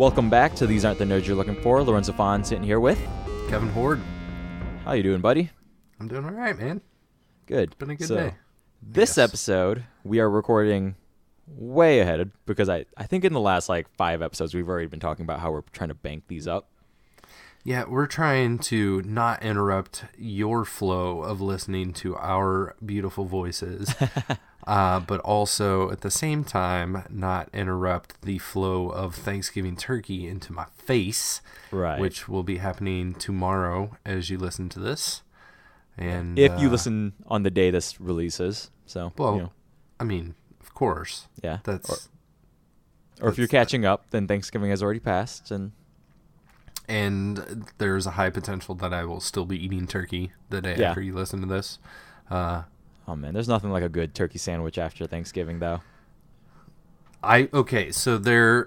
Welcome back to These Aren't the Nerds You're Looking For. Lorenzo Fon sitting here with Kevin Horde. How you doing, buddy? I'm doing all right, man. Good. It's been a good day. This episode, we are recording way ahead because I think in the last 5 episodes, we've already been talking about how we're trying to bank these up. Yeah, we're trying to not interrupt your flow of listening to our beautiful voices, but also at the same time not interrupt the flow of Thanksgiving turkey into my face, Right. which will be happening tomorrow as you listen to this. And If you listen on the day this releases. So, well, I mean, of course. Yeah. That's or if you're catching up, then Thanksgiving has already passed. And there's a high potential that I will still be eating turkey the day after you listen to this. Oh, man, there's nothing like a good turkey sandwich after Thanksgiving, though. So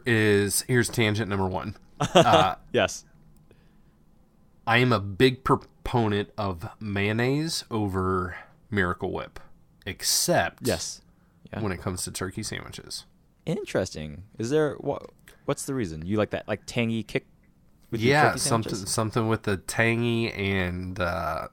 here's tangent number one. Yes. I am a big proponent of mayonnaise over Miracle Whip, except when it comes to turkey sandwiches. Interesting. Is there, what's the reason? You like that, tangy kick? Something with the tangy and the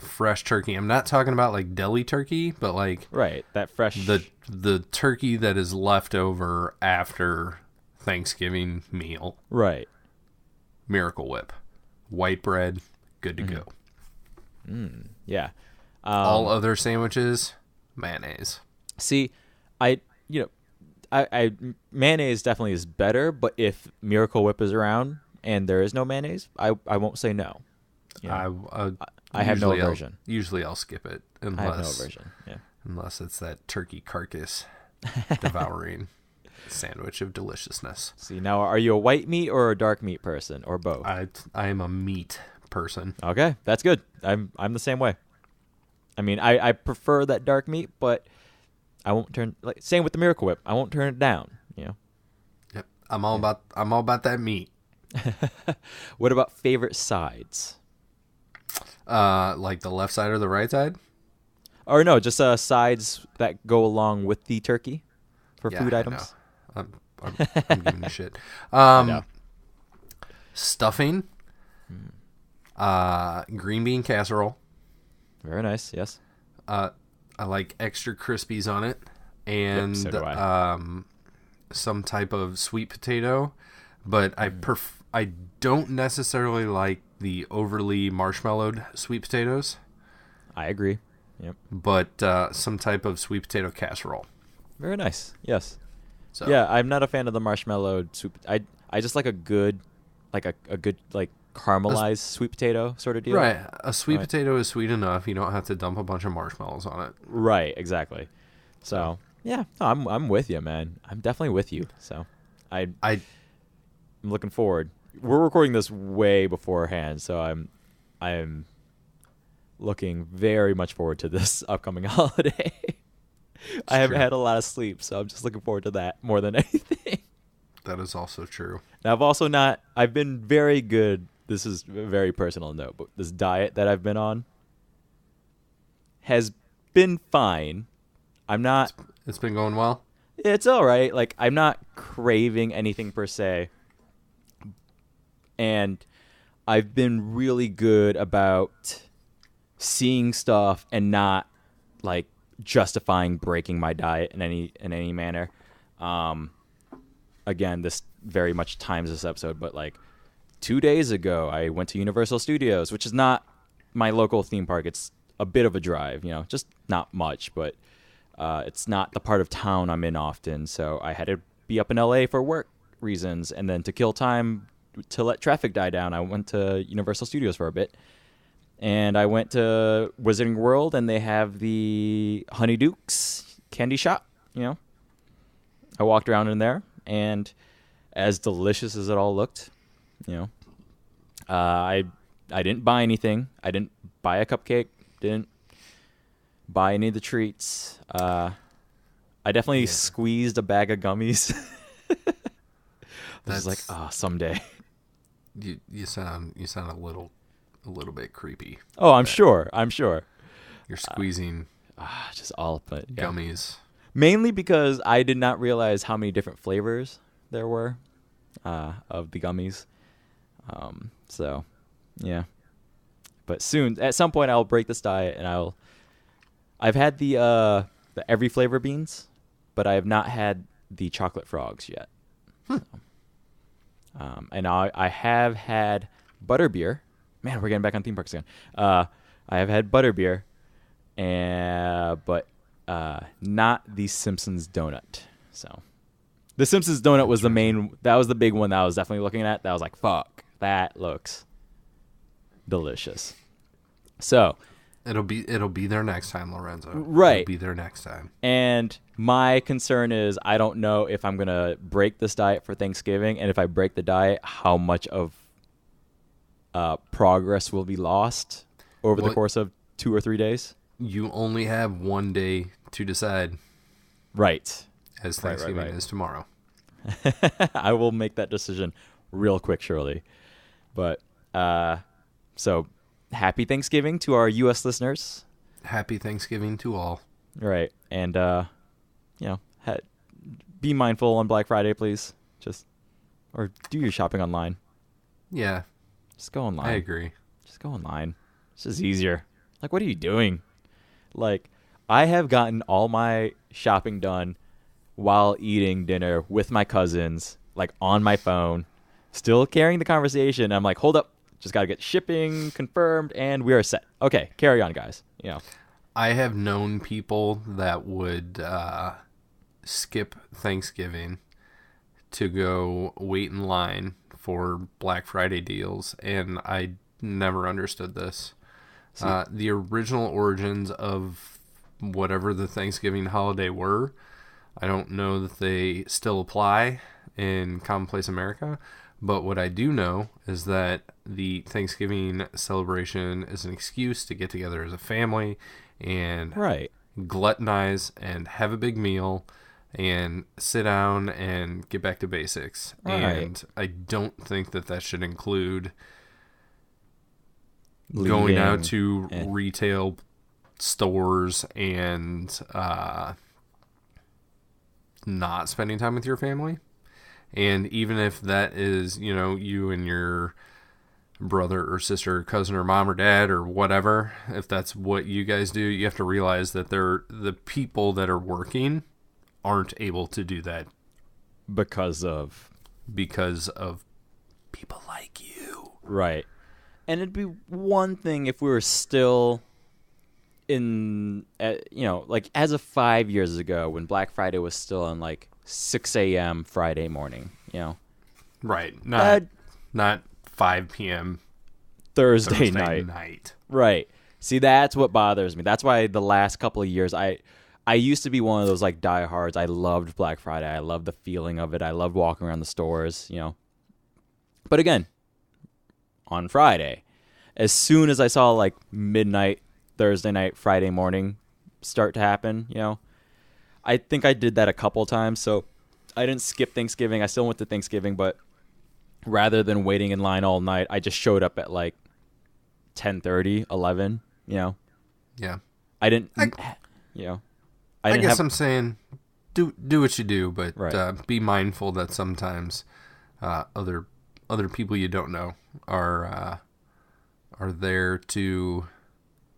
fresh turkey. I'm not talking about deli turkey, but right, that fresh the turkey that is left over after Thanksgiving meal. Right. Miracle Whip, white bread, good to go. Yeah. All other sandwiches, mayonnaise. See, I mayonnaise definitely is better, but if Miracle Whip is around and there is no mayonnaise, I won't say no. I have no aversion. Usually I'll skip it unless I have no aversion. Yeah. Unless it's that turkey carcass devouring sandwich of deliciousness. See, now are you a white meat or a dark meat person or both? I am a meat person. Okay, that's good. I'm the same way. I mean, I prefer that dark meat, but I won't turn same with the Miracle Whip. I won't turn it down. Yep, I'm all about that meat. What about favorite sides? Like the left side or the right side? Or no, just sides that go along with the turkey for food items. I'm giving you shit. Stuffing. Green bean casserole. Very nice. Yes. I like extra crispies on it, and so do I. Some type of sweet potato, but I don't necessarily like the overly marshmallowed sweet potatoes. I agree. Yep. But some type of sweet potato casserole. Very nice. Yes. So. Yeah, I'm not a fan of the marshmallowed sweet. I just like a good caramelized sweet potato sort of deal. Right. A sweet potato is sweet enough. You don't have to dump a bunch of marshmallows on it. Right. Exactly. So yeah, no, I'm with you, man. I'm definitely with you. So I'm looking forward. We're recording this way beforehand, so I'm looking very much forward to this upcoming holiday. I haven't had a lot of sleep, so I'm just looking forward to that more than anything. That is also true. Now, I've been very good. This is a very personal note, but this diet that I've been on has been fine. I'm not. It's been going well? It's all right. I'm not craving anything per se. And I've been really good about seeing stuff and not justifying breaking my diet in any manner. Again, this very much times this episode, but 2 days ago I went to Universal Studios, which is not my local theme park. It's a bit of a drive, just not much, but it's not the part of town I'm in often. So I had to be up in LA for work reasons, and then to kill time to let traffic die down, I went to Universal Studios for a bit. And I went to Wizarding World, and they have the Honeydukes candy shop, I walked around in there, and as delicious as it all looked, I didn't buy anything. I didn't buy a cupcake, didn't buy any of the treats. I definitely squeezed a bag of gummies. I was someday. You sound a little bit creepy. Oh, I'm sure. You're squeezing just all of it. Gummies. Mainly because I did not realize how many different flavors there were. of the gummies. So, yeah. But soon, at some point, I'll break this diet, and I've had the every flavor beans, but I have not had the chocolate frogs yet. So, and I have had butterbeer. Man, we're getting back on theme parks again. I have had butterbeer, but not the Simpsons donut. So, the Simpsons donut was that was the big one that I was definitely looking at. That was like, fuck, that looks delicious. So it'll be there next time, Lorenzo. Right. It'll be there next time. And my concern is I don't know if I'm gonna break this diet for Thanksgiving, and if I break the diet, how much of progress will be lost over the course of 2 or 3 days. You only have one day to decide. Right. As Thanksgiving is tomorrow. I will make that decision real quick, surely. But so happy Thanksgiving to our U.S. listeners. Happy Thanksgiving to all. Right. And, be mindful on Black Friday, please. Or do your shopping online. Yeah. Just go online. I agree. Just go online. It's just easier. Like, what are you doing? Like, I have gotten all my shopping done while eating dinner with my cousins, like on my phone, still carrying the conversation. I'm like, hold up. Just got to get shipping confirmed, and we are set. Okay, carry on, guys. I have known people that would skip Thanksgiving to go wait in line for Black Friday deals, and I never understood this. The original origins of whatever the Thanksgiving holiday were, I don't know that they still apply in commonplace America. But what I do know is that the Thanksgiving celebration is an excuse to get together as a family and gluttonize and have a big meal and sit down and get back to basics. Right. And I don't think that should include going out to retail stores and not spending time with your family. And even if that is, you and your brother or sister, or cousin or mom or dad or whatever, if that's what you guys do, you have to realize that the people that are working aren't able to do that because of people like you. Right. And it'd be one thing if we were still in, like as of 5 years ago when Black Friday was still on like 6 a.m. Friday morning, Right. Not 5 p.m. Thursday night. Right. See, that's what bothers me. That's why the last couple of years, I used to be one of those like diehards. I loved Black Friday. I loved the feeling of it. I loved walking around the stores, But again, on Friday, as soon as I saw like midnight, Thursday night, Friday morning start to happen, I think I did that a couple times, so I didn't skip Thanksgiving. I still went to Thanksgiving, but rather than waiting in line all night, I just showed up at like 10:30, 11, Yeah. I didn't, I guess I'm saying do what you do, but right. Be mindful that sometimes other people you don't know are there to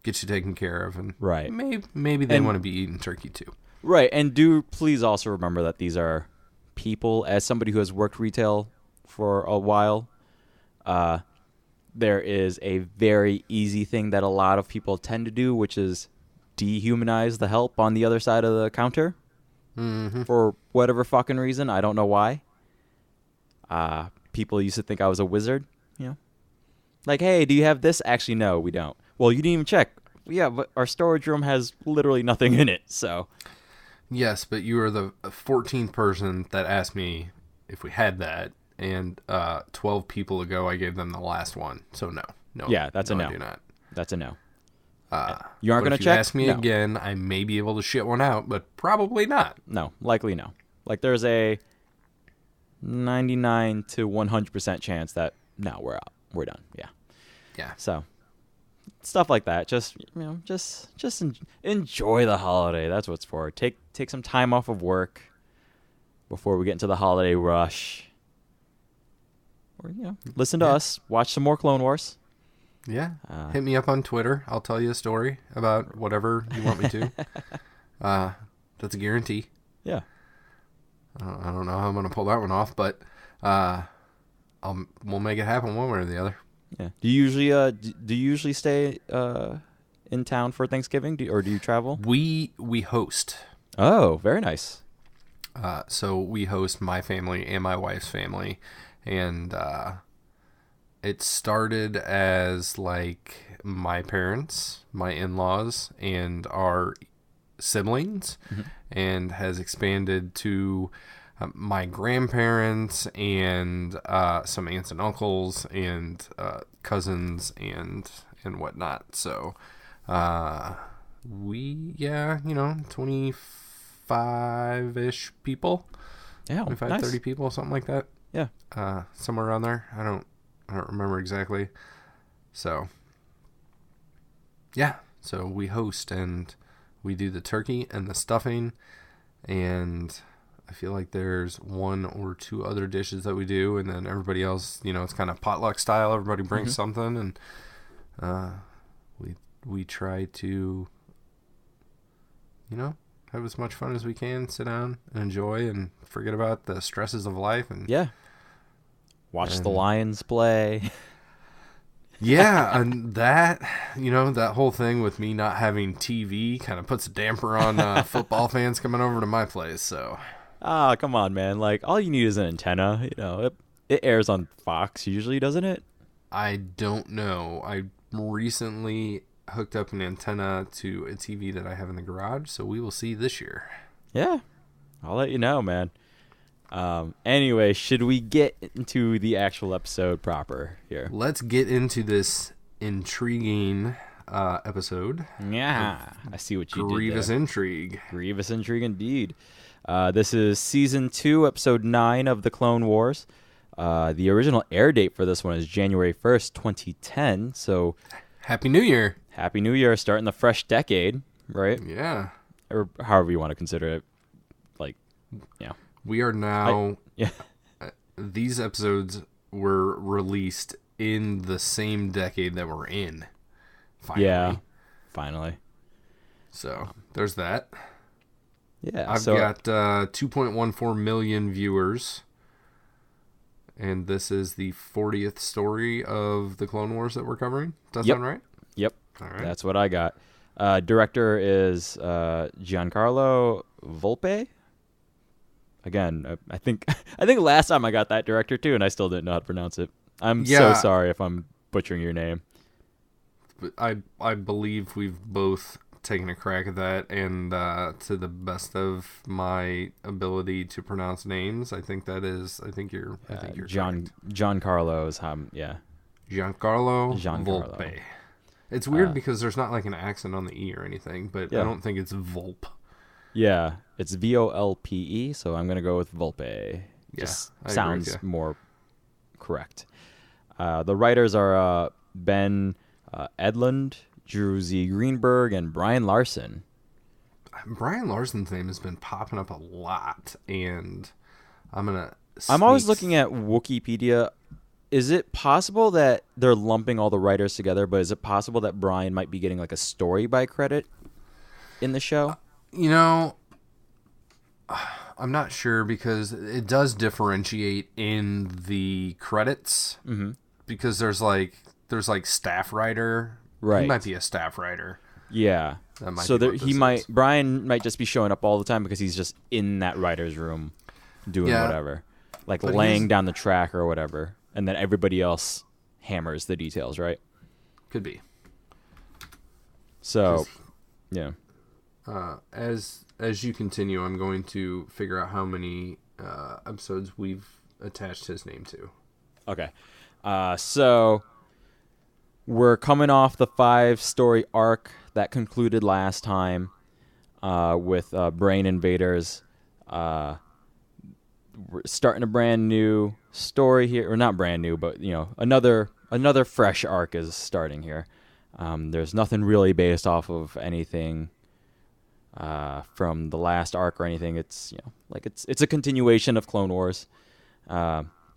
get you taken care of, and right. maybe they want to be eating turkey too. Right, and do please also remember that these are people. As somebody who has worked retail for a while, there is a very easy thing that a lot of people tend to do, which is dehumanize the help on the other side of the counter for whatever fucking reason. I don't know why. People used to think I was a wizard, Like, hey, do you have this? Actually, no, we don't. Well, you didn't even check. Yeah, but our storage room has literally nothing in it, so... Yes, but you were the 14th person that asked me if we had that, and 12 people ago I gave them the last one. So no. Yeah, that's a no. I do not. That's a no. You aren't going to check? If you ask me again, I may be able to shit one out, but probably not. No, likely no. Like there's a 99 to 100% chance that no, we're out. We're done. Yeah. Yeah. So stuff like that. Just enjoy the holiday. That's what it's for. Take some time off of work before we get into the holiday rush. or listen to us, watch some more Clone Wars. Yeah. Hit me up on Twitter. I'll tell you a story about whatever you want me to. That's a guarantee. Yeah. I don't know how I'm going to pull that one off, but we'll make it happen one way or the other. Yeah. Do you usually stay in town for Thanksgiving, or do you travel? We host. Oh, very nice. So we host my family and my wife's family, and it started as like my parents, my in-laws, and our siblings, and has expanded to my grandparents and some aunts and uncles and cousins and whatnot. So we 25-ish people. Yeah, 25, nice. 30 people, something like that. Yeah. Somewhere around there. I don't remember exactly. So yeah, so we host and we do the turkey and the stuffing, and I feel like there's one or two other dishes that we do, and then everybody else, it's kind of potluck style. Everybody brings something, and we try to, have as much fun as we can, sit down and enjoy and forget about the stresses of life, and watch the Lions play. Yeah, and that, that whole thing with me not having TV kind of puts a damper on football fans coming over to my place, so. Come on, man. Like, all you need is an antenna. It airs on Fox usually, doesn't it? I don't know. I recently hooked up an antenna to a TV that I have in the garage, so we will see this year. Yeah, I'll let you know, man. Anyway, should we get into the actual episode proper here? Let's get into this intriguing episode. Yeah, I see what you did there. Grievous Intrigue. Grievous Intrigue, indeed. This is Season 2, Episode 9 of The Clone Wars. The original air date for this one is January 1st, 2010. So, Happy New Year. Happy New Year, starting the fresh decade, right? Yeah. Or however you want to consider it. Like, We are now... Yeah. These episodes were released in the same decade that we're in. Finally. Yeah, finally. So, there's that. Yeah. I've got 2.14 million viewers. And this is the 40th story of the Clone Wars that we're covering. Does that sound right? Yep. All right. That's what I got. Director is Giancarlo Volpe. Again, I think last time I got that director too, and I still didn't know how to pronounce it. I'm so sorry if I'm butchering your name. But I believe we've both taken a crack at that, and to the best of my ability to pronounce names, I think you're Giancarlo is Giancarlo Volpe. It's weird because there's not like an accent on the E or anything, but I don't think it's Volpe. Yeah, it's Volpe, so I'm going to go with Volpe. Just sounds more correct. The writers are Ben Edlund, Drew Z. Greenberg, and Brian Larson. Brian Larson's name has been popping up a lot, and I'm always looking at Wikipedia. Is it possible that they're lumping all the writers together, but is it possible that Brian might be getting like a story by credit in the show? I'm not sure because it does differentiate in the credits. Mm-hmm. Because there's like staff writer. Right. He might be a staff writer. Yeah. So Brian might just be showing up all the time because he's just in that writer's room doing whatever. Like laying down the track or whatever. And then everybody else hammers the details, right? Could be. So, yeah. As you continue, I'm going to figure out how many episodes we've attached his name to. Okay. So we're coming off the 5-story arc that concluded last time with Brain Invaders. We're starting a brand new story here, or not brand new, but another fresh arc is starting here. There's nothing really based off of anything from the last arc or anything. It's it's a continuation of Clone Wars.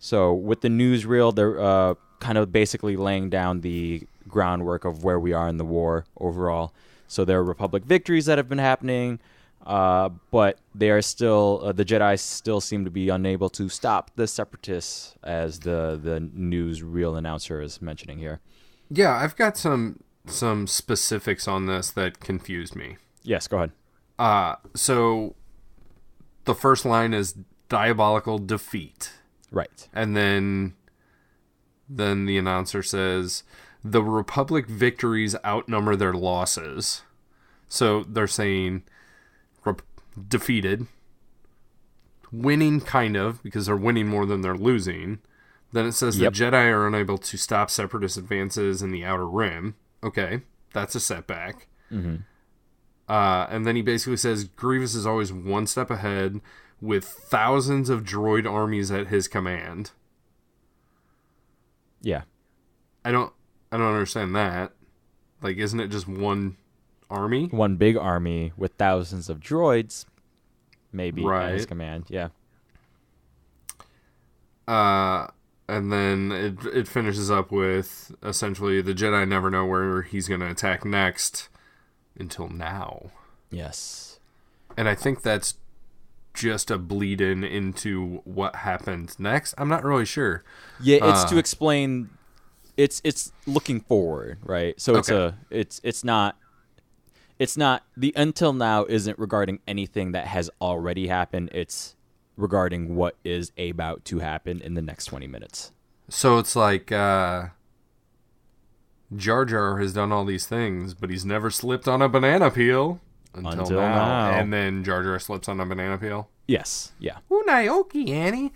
So with the newsreel, they're kind of basically laying down the groundwork of where we are in the war overall. So there are Republic victories that have been happening, but they are still the Jedi still seem to be unable to stop the Separatists, as the newsreel announcer is mentioning here. Yeah, I've got some specifics on this that confused me. Yes, go ahead. So the first line is diabolical defeat. Right. And then the announcer says the Republic victories outnumber their losses. So they're saying defeated, winning kind of, because they're winning more than they're losing. Then it says the Jedi are unable to stop Separatist advances in the Outer Rim. Okay, that's a setback. Mm-hmm. And then he basically says Grievous is always one step ahead with thousands of droid armies at his command. Yeah. I don't understand that. Like, isn't it just one army? One big army with thousands of droids, maybe, right, at his command. Yeah. And then it finishes up with, essentially, the Jedi never know where he's going to attack next until now. Yes. And I think that's just a bleed into what happens next. I'm not really sure. Yeah, it's to explain. It's looking forward, right? So it's not the until now isn't regarding anything that has already happened. It's regarding what is about to happen in the next 20 minutes. So it's like Jar Jar has done all these things, but he's never slipped on a banana peel until now. And then Jar Jar slips on a banana peel. Yes, yeah. Ooh, Naoki, Annie.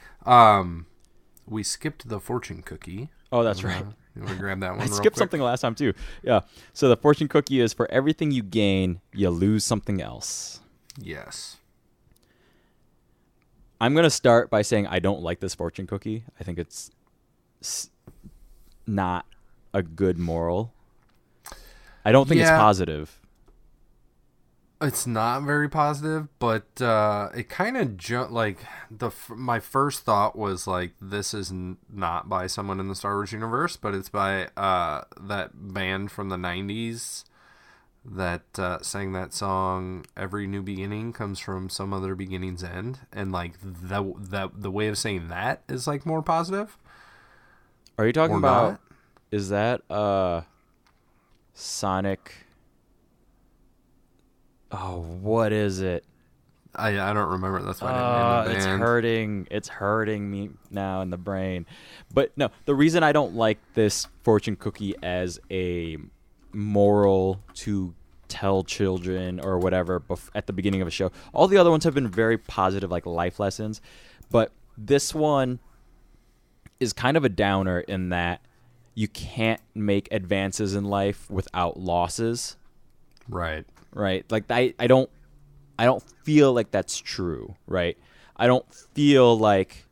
We skipped the fortune cookie. Oh, that's right. You want to grab that one? I skipped something last time too. Yeah. So the fortune cookie is for everything you gain, you lose something else. Yes. I'm going to start by saying I don't like this fortune cookie. I think it's not a good moral. I don't think it's positive. It's not very positive, but it kind of my first thought was like, this is not by someone in the Star Wars universe, but it's by that band from the 90s that sang that song, Every New Beginning Comes from Some Other Beginning's End, and like the way of saying that is like more positive. Are you talking about not? Is that Sonic? Oh, what is it? I don't remember. That's why I didn't name the band. It's hurting me now in the brain. But no, the reason I don't like this fortune cookie as a moral to tell children or whatever at the beginning of a show. All the other ones have been very positive, like life lessons. But this one is kind of a downer in that you can't make advances in life without losses. Right. Right. Like I don't feel like that's true, right? I don't feel like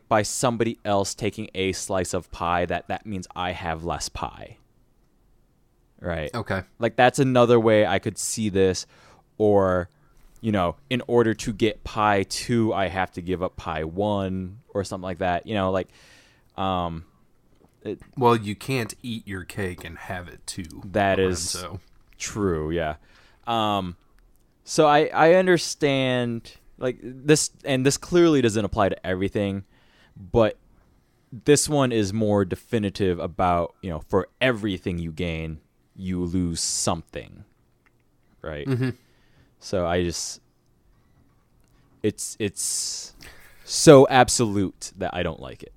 by somebody else taking a slice of pie that means I have less pie. Right? Okay. Like that's another way I could see this, or in order to get pie 2, I have to give up pie 1 or something like that. Well, you can't eat your cake and have it too. That is true, yeah. So I understand like this, and this clearly doesn't apply to everything, but this one is more definitive about, for everything you gain, you lose something, right? Mm-hmm. So it's so absolute that I don't like it.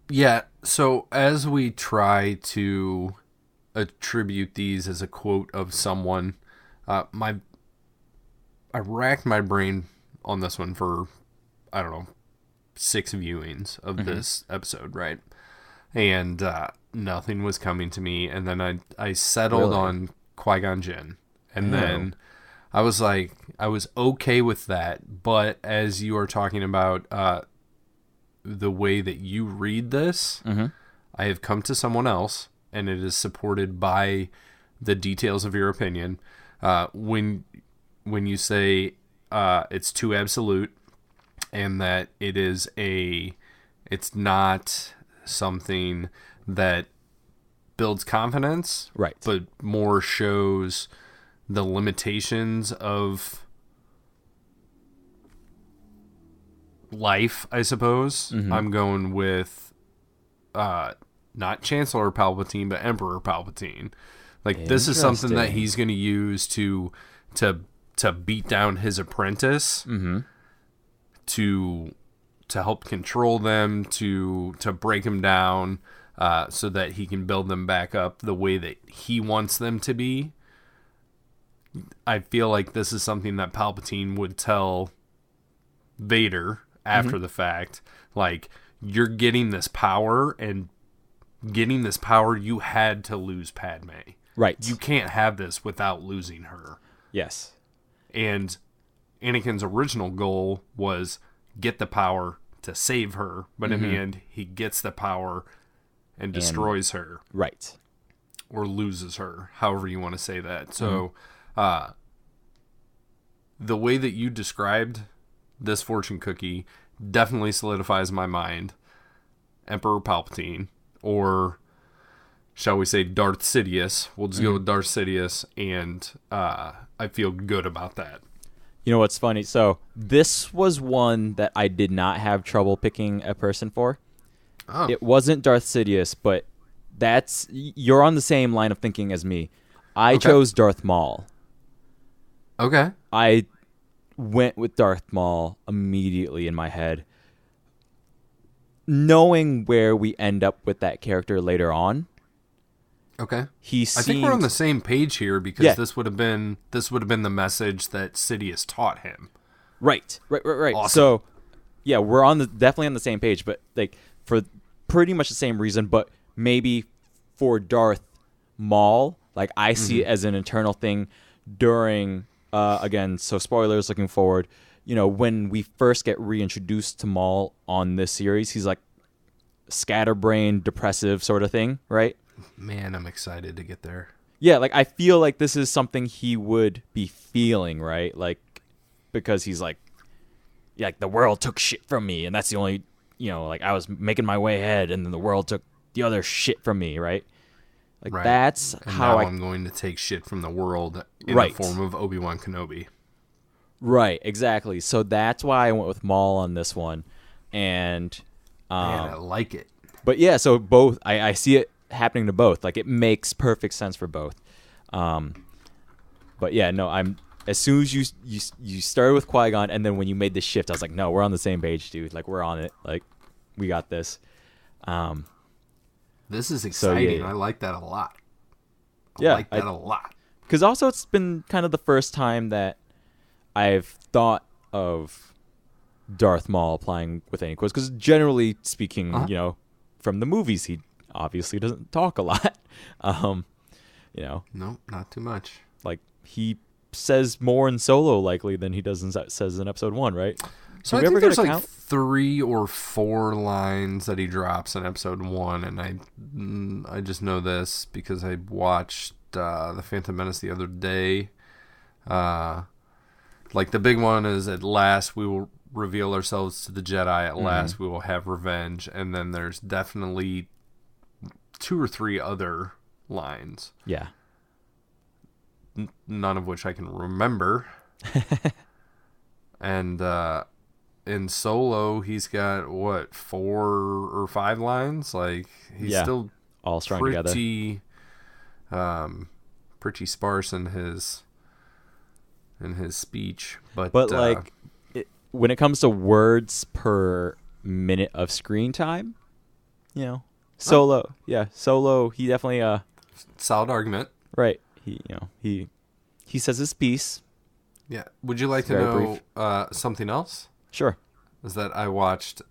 Yeah, so as we try to attribute these as a quote of someone, I racked my brain on this one for, 6 viewings of this episode, right? And nothing was coming to me, and then I settled on Qui-Gon Jinn, and then I was like, I was okay with that, but as you are talking about the way that you read this, I have come to someone else, and it is supported by the details of your opinion. When you say it's too absolute, and that it's not something that builds confidence, Right. but more shows the limitations of life, I suppose. Mm-hmm. I'm going with not Chancellor Palpatine, but Emperor Palpatine. Like, this is something that he's going to use to beat down his apprentice, Mm-hmm. to help control them, to break them down, so that he can build them back up the way that he wants them to be. I feel like this is something that Palpatine would tell Vader after the fact. Like, you're getting this power, and getting this power, you had to lose Padme. Right. You can't have this without losing her. Yes. And Anakin's original goal was get the power to save her, but in the end, he gets the power and destroys her. Right. Or loses her, however you want to say that. So, the way that you described this fortune cookie definitely solidifies in my mind Emperor Palpatine, or shall we say Darth Sidious. We'll just go with Darth Sidious, and I feel good about that. You know what's funny? So this was one that I did not have trouble picking a person for. Oh. It wasn't Darth Sidious, but you're on the same line of thinking as me. I chose Darth Maul. Okay. I went with Darth Maul immediately in my head, knowing where we end up with that character later on. Okay. I I think we're on the same page here, because this would have been the message that Sidious taught him. Right. Awesome. So, yeah, we're definitely on the same page, but like for pretty much the same reason, but maybe for Darth Maul, like I see it as an internal thing during again, so spoilers looking forward, when we first get reintroduced to Maul on this series, he's like scatterbrained, depressive sort of thing, right? Man, I'm excited to get there. Yeah, like I feel like this is something he would be feeling, right? Like, because he's like the world took shit from me, and that's the only, like I was making my way ahead, and then the world took the other shit from me, right? Like that's and how I'm going to take shit from the world in the form of Obi-Wan Kenobi. Right, exactly. So that's why I went with Maul on this one, and Man, I like it. But yeah, so both I see it happening to both. Like it makes perfect sense for both. But yeah, no, I'm as soon as you started with Qui-Gon, and then when you made the shift, I was like, no, we're on the same page, dude. Like we're on it. Like we got this. This is exciting. So, yeah. I like that a lot. I Yeah, like that a lot. Because also it's been kind of the first time that I've thought of Darth Maul applying with any quotes. Because generally speaking, from the movies, he obviously doesn't talk a lot. No, not too much. Like he says more in Solo likely than he says in Episode 1, right? So I think there's like 3 or 4 lines that he drops in Episode 1, and I just know this because I watched The Phantom Menace the other day. Like the big one is, at last we will reveal ourselves to the Jedi, at last we will have revenge, and then there's definitely 2 or 3 other lines. Yeah. None of which I can remember. And in Solo, he's got 4 or 5 lines. Like he's still all strung together. Pretty sparse in his speech, but like when it comes to words per minute of screen time, Solo, Solo, he definitely solid argument, right? He says his piece. Yeah. Would you like to know something else? Sure. Is that I watched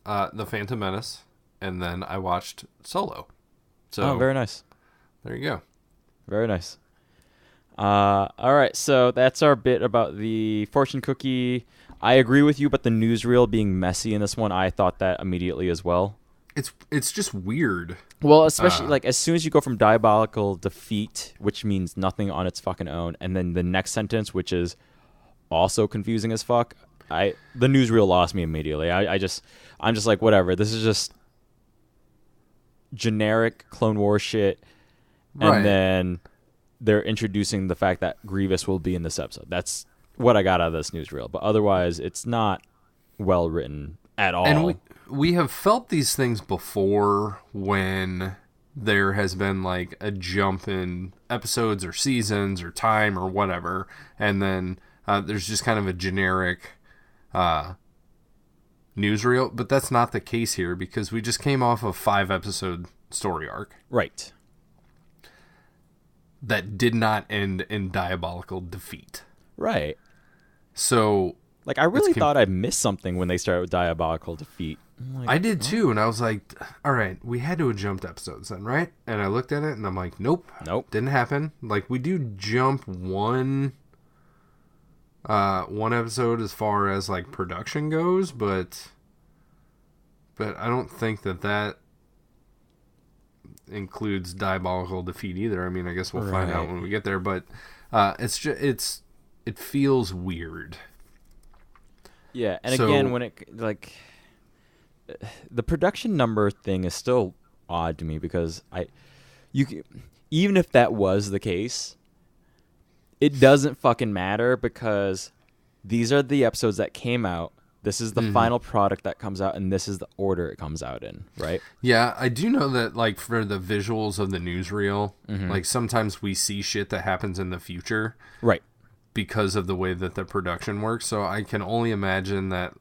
The Phantom Menace, and then I watched Solo. So very nice. There you go. Very nice. All right, so that's our bit about the fortune cookie. I agree with you, but the newsreel being messy in this one, I thought that immediately as well. It's just weird. Well, especially like as soon as you go from diabolical defeat, which means nothing on its fucking own, and then the next sentence, which is also confusing as fuck. the newsreel lost me immediately. I'm just like, whatever. This is just generic Clone Wars shit, and then they're introducing the fact that Grievous will be in this episode. That's what I got out of this newsreel. But otherwise, it's not well written at all. And we have felt these things before when there has been like a jump in episodes or seasons or time or whatever, and then there's just kind of a generic newsreel. But that's not the case here because we just came off a 5-episode story arc. Right. That did not end in diabolical defeat. Right. So, like, I really thought I missed something when they started with diabolical defeat. Like, I did too, and I was like, all right, we had to have jumped episodes then, right? And I looked at it, and I'm like, nope, didn't happen. Like, we do jump one episode as far as, like, production goes, but I don't think that includes diabolical defeat either. I mean, I guess we'll find out when we get there, but it feels weird. Yeah, and again, when it, like, the production number thing is still odd to me because even if that was the case, it doesn't fucking matter because these are the episodes that came out. This is the final product that comes out, and this is the order it comes out in, right? Yeah, I do know that, like, for the visuals of the newsreel, like, sometimes we see shit that happens in the future. Right. Because of the way that the production works. So I can only imagine that,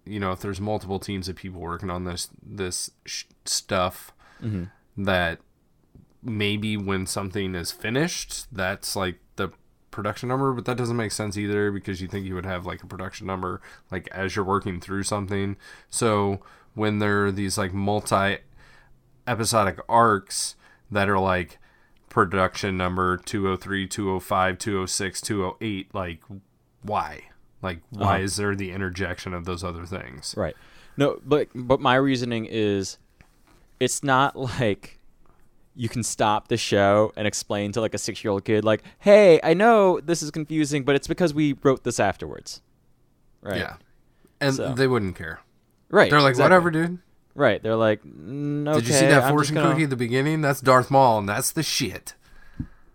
if there's multiple teams of people working on this stuff, that maybe when something is finished, that's, like, the production number, but that doesn't make sense either because you think you would have like a production number like as you're working through something. So when there are these like multi episodic arcs that are like production number 203, 205, 206, 208, like why is there the interjection of those other things? Right. No, but my reasoning is it's not like you can stop the show and explain to like a 6-year-old kid, like, hey, I know this is confusing, but it's because we wrote this afterwards. Right. Yeah. And they wouldn't care. Right. They're like, exactly. Whatever, dude. Right. They're like, okay. Did you see that fortune cookie at the beginning? That's Darth Maul, and that's the shit.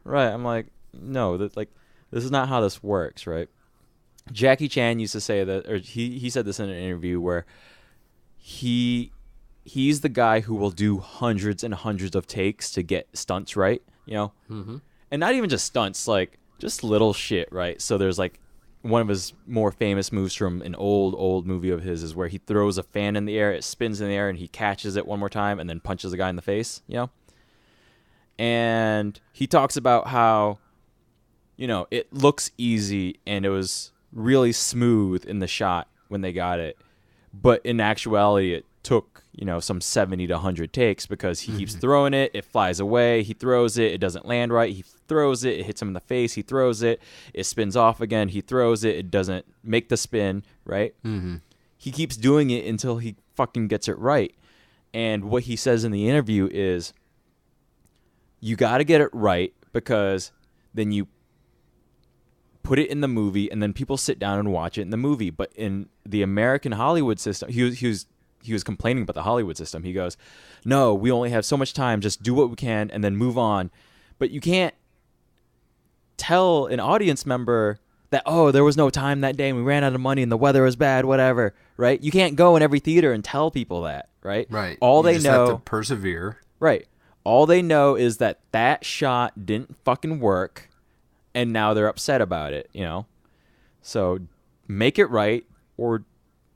Right. I'm like, no, this is not how this works, right? Jackie Chan used to say that, or he said this in an interview where he's the guy who will do hundreds and hundreds of takes to get stunts right, you know? Mm-hmm. And not even just stunts, like just little shit, right? So there's like one of his more famous moves from an old movie of his is where he throws a fan in the air, it spins in the air, and he catches it one more time and then punches the guy in the face, you know? And he talks about how, you know, it looks easy and it was really smooth in the shot when they got it. But in actuality, it took, you know, some 70 to 100 takes because he keeps throwing it, it flies away, he throws it, it doesn't land right, he throws it, it hits him in the face, he throws it, it spins off again, he throws it, it doesn't make the spin, right? Mm-hmm. He keeps doing it until he fucking gets it right. And what he says in the interview is, you got to get it right because then you put it in the movie and then people sit down and watch it in the movie. But in the American Hollywood system, he was complaining about the Hollywood system. He goes, no, we only have so much time. Just do what we can and then move on. But you can't tell an audience member that, oh, there was no time that day and we ran out of money and the weather was bad, whatever, right? You can't go in every theater and tell people that, right? Right. All you they know, have to persevere. Right. All they know is that shot didn't fucking work and now they're upset about it, you know? So make it right or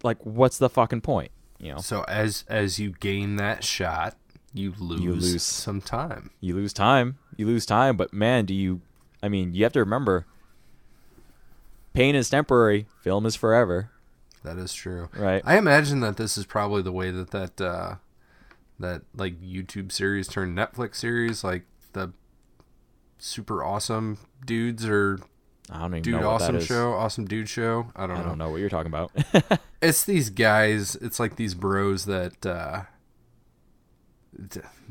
like what's the fucking point? You know? So as you gain that shot, you lose some time. You lose time, but man, you have to remember, pain is temporary, film is forever. That is true. Right. I imagine that this is probably the way that like YouTube series turned Netflix series, like the super awesome dudes or I don't even Dude know what Awesome that is. Show, Awesome Dude Show. I don't know what you're talking about. It's these guys. It's like these bros that,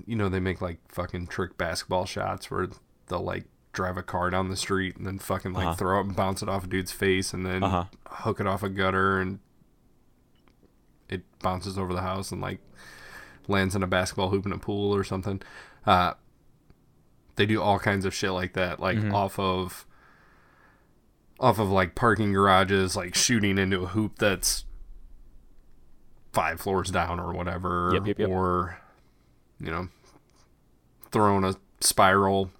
you know, they make like fucking trick basketball shots where they'll like drive a car down the street and then fucking like throw it and bounce it off a dude's face and then hook it off a gutter and it bounces over the house and like lands in a basketball hoop in a pool or something. They do all kinds of shit like that, like off of like parking garages, like shooting into a hoop that's 5 floors down or whatever, Yep. or throwing a spiral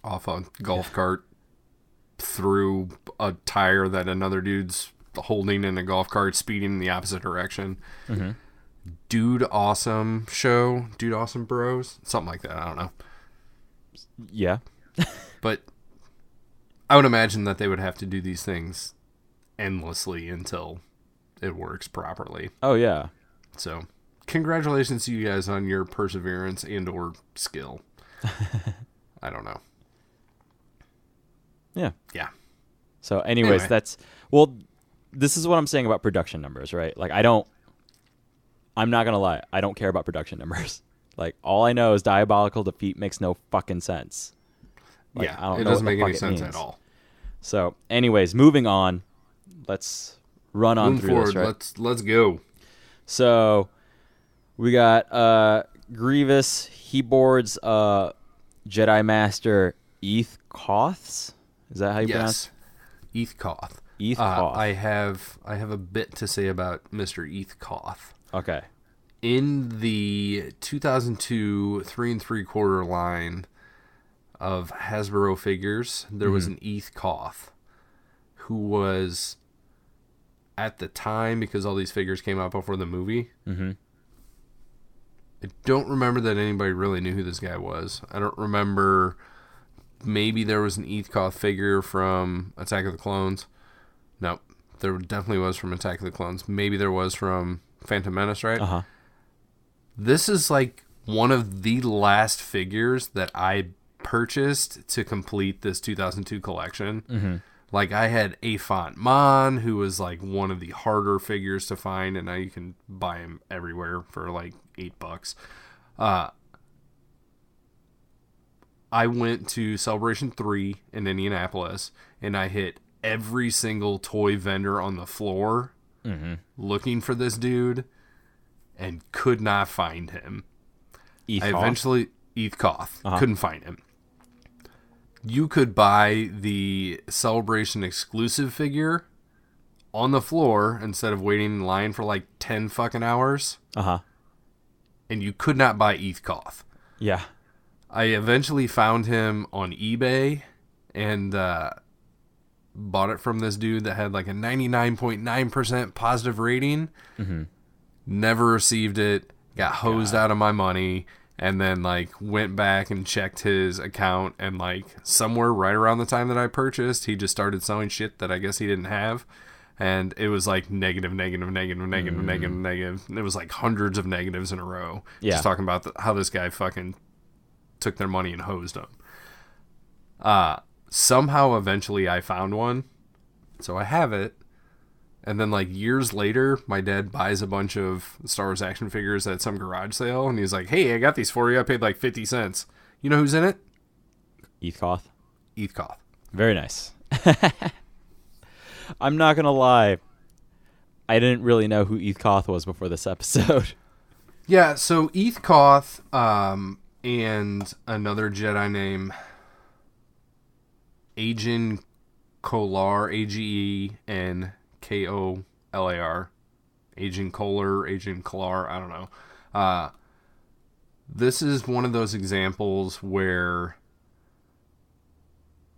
off a golf cart through a tire that another dude's holding in a golf cart, speeding in the opposite direction. Dude Awesome show, Dude Awesome Bros, something like that. I don't know. Yeah. But I would imagine that they would have to do these things endlessly until it works properly. Oh, yeah. So, congratulations to you guys on your perseverance and or skill. I don't know. Yeah. So, anyways, Anyway. this is what I'm saying about production numbers, right? Like, I'm not going to lie. I don't care about production numbers. Like, all I know is Diabolical Defeat makes no fucking sense. Like, I don't it know doesn't what the make any fuck it sense means. at all. So, anyways, moving on. Let's run on Moving through forward, this, right? let's go. So, we got Grievous. He boards Jedi Master Eeth Koth. Is that how you pronounce it? Eeth Koth. Eeth Koth. I have a bit to say about Mr. Eeth Koth. Okay. In the 2002 3 3/4 line of Hasbro figures, there was an Eeth Koth who was, at the time, because all these figures came out before the movie, I don't remember that anybody really knew who this guy was. I don't remember. Maybe there was an Eeth Koth figure from Attack of the Clones. No, there definitely was from Attack of the Clones. Maybe there was from Phantom Menace, right? This is like one of the last figures that I purchased to complete this 2002 collection. Like, I had Aphant Mon, who was like one of the harder figures to find, and now you can buy him everywhere for like $8. I went to Celebration 3 in Indianapolis, and I hit every single toy vendor on the floor looking for this dude and could not find him. Eeth I Koth? eventually... Eeth Koth. Couldn't find him. You could buy the Celebration exclusive figure on the floor instead of waiting in line for like 10 fucking hours. And you could not buy Eeth Koth. Yeah. I eventually found him on eBay and bought it from this dude that had like a 99.9% positive rating. Never received it. Got hosed out of my money. And then like went back and checked his account, and like somewhere right around the time that I purchased, he just started selling shit that I guess he didn't have. And it was like negative. And it was like hundreds of negatives in a row. Yeah. Just talking about how this guy fucking took their money and hosed them. Somehow eventually I found one. So I have it. And then like years later, my dad buys a bunch of Star Wars action figures at some garage sale. And he's like, hey, I got these for you. I paid like 50 cents. You know who's in it? Eeth Koth. Eeth Koth. Very nice. I'm not going to lie. I didn't really know who Eeth Koth was before this episode. Yeah, so Eeth Koth and another Jedi named Agen Kolar, Agenkolar, Agen Kolar, I don't know. This is one of those examples where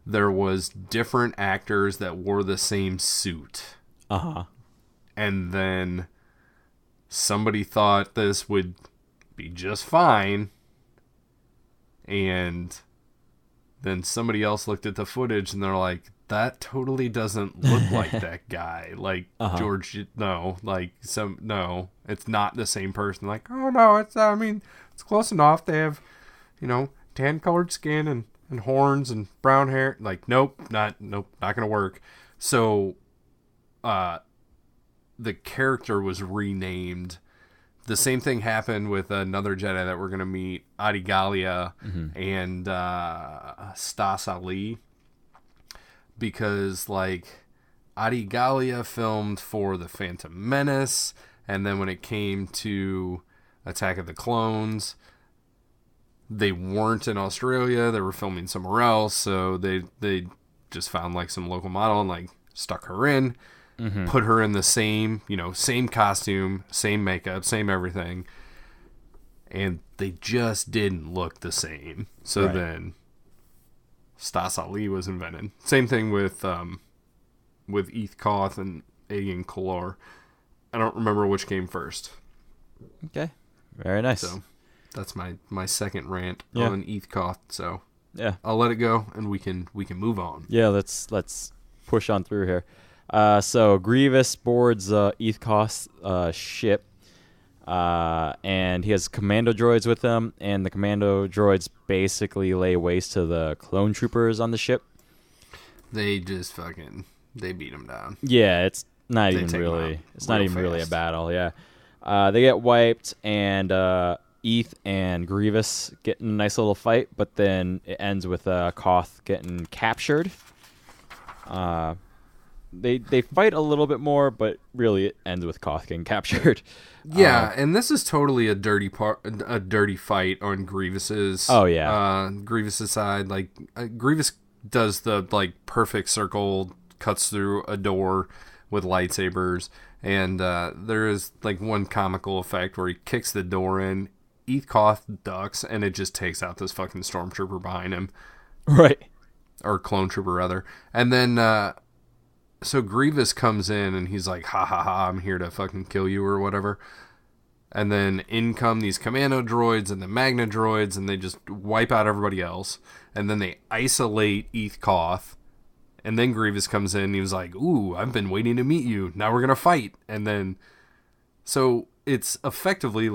there was different actors that wore the same suit. And then somebody thought this would be just fine. And then somebody else looked at the footage and they're like, that totally doesn't look like that guy. Like, George, no. Like, no. It's not the same person. Like, oh, no, it's close enough. They have, tan-colored skin and horns and brown hair. Like, nope, not gonna work. So, the character was renamed the same thing happened with another Jedi that we're going to meet, Adi Gallia and Stas Ali. Because, like, Adi Gallia filmed for The Phantom Menace, and then when it came to Attack of the Clones, they weren't in Australia. They were filming somewhere else, so they just found, like, some local model and, like, stuck her in, put her in the same, same costume, same makeup, same everything, and they just didn't look the same. So then Stas Ali was invented. Same thing with Eeth Koth and Aegon Kalor. I don't remember which came first. Okay, very nice. So that's my second rant on Eeth Koth. So yeah, I'll let it go, and we can move on. Yeah, let's push on through here. So Grievous boards Eeth Koth's ship, and he has commando droids with him, and the commando droids basically lay waste to the clone troopers on the ship. They just they beat him down. Yeah, it's not even really a battle. Yeah, they get wiped, and Eeth and Grievous get in a nice little fight, but then it ends with Koth getting captured. They fight a little bit more, but really it ends with Koth getting captured. Yeah, and this is totally a dirty fight on Grievous's. Oh yeah, Grievous's side. Like Grievous does the perfect circle, cuts through a door with lightsabers, and there is one comical effect where he kicks the door in. Eeth Koth ducks, and it just takes out this fucking stormtrooper behind him. Right. Or clone trooper, rather. And then, so Grievous comes in, and he's like, ha ha ha, I'm here to fucking kill you, or whatever. And then in come these commando droids and the Magna droids, and they just wipe out everybody else. And then they isolate Eeth Koth. And then Grievous comes in, and he was like, ooh, I've been waiting to meet you. Now we're going to fight. And then, so it's effectively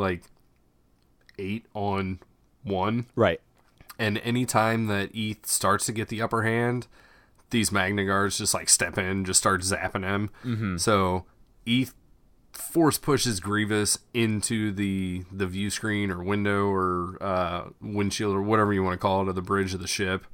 8-on-1. Right. And anytime that Eeth starts to get the upper hand, these Magna Guards just step in, just start zapping him. Mm-hmm. So Eeth force pushes Grievous into the view screen or window or windshield or whatever you want to call it of the bridge of the ship,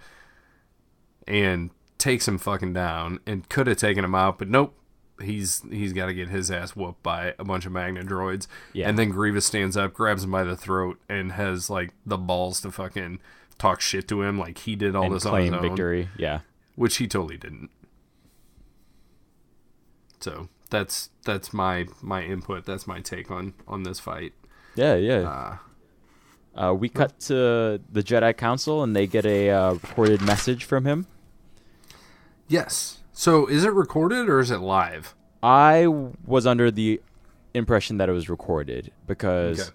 and takes him fucking down, and could have taken him out, but nope. He's got to get his ass whooped by a bunch of Magna droids. Yeah. And then Grievous stands up, grabs him by the throat, and has the balls to fucking talk shit to him like he did all this on his own. Victory. Yeah. Which he totally didn't. So that's my input. That's my take on this fight. Yeah. We cut to the Jedi Council, and they get a recorded message from him. Yes. So is it recorded or is it live? I was under the impression that it was recorded because,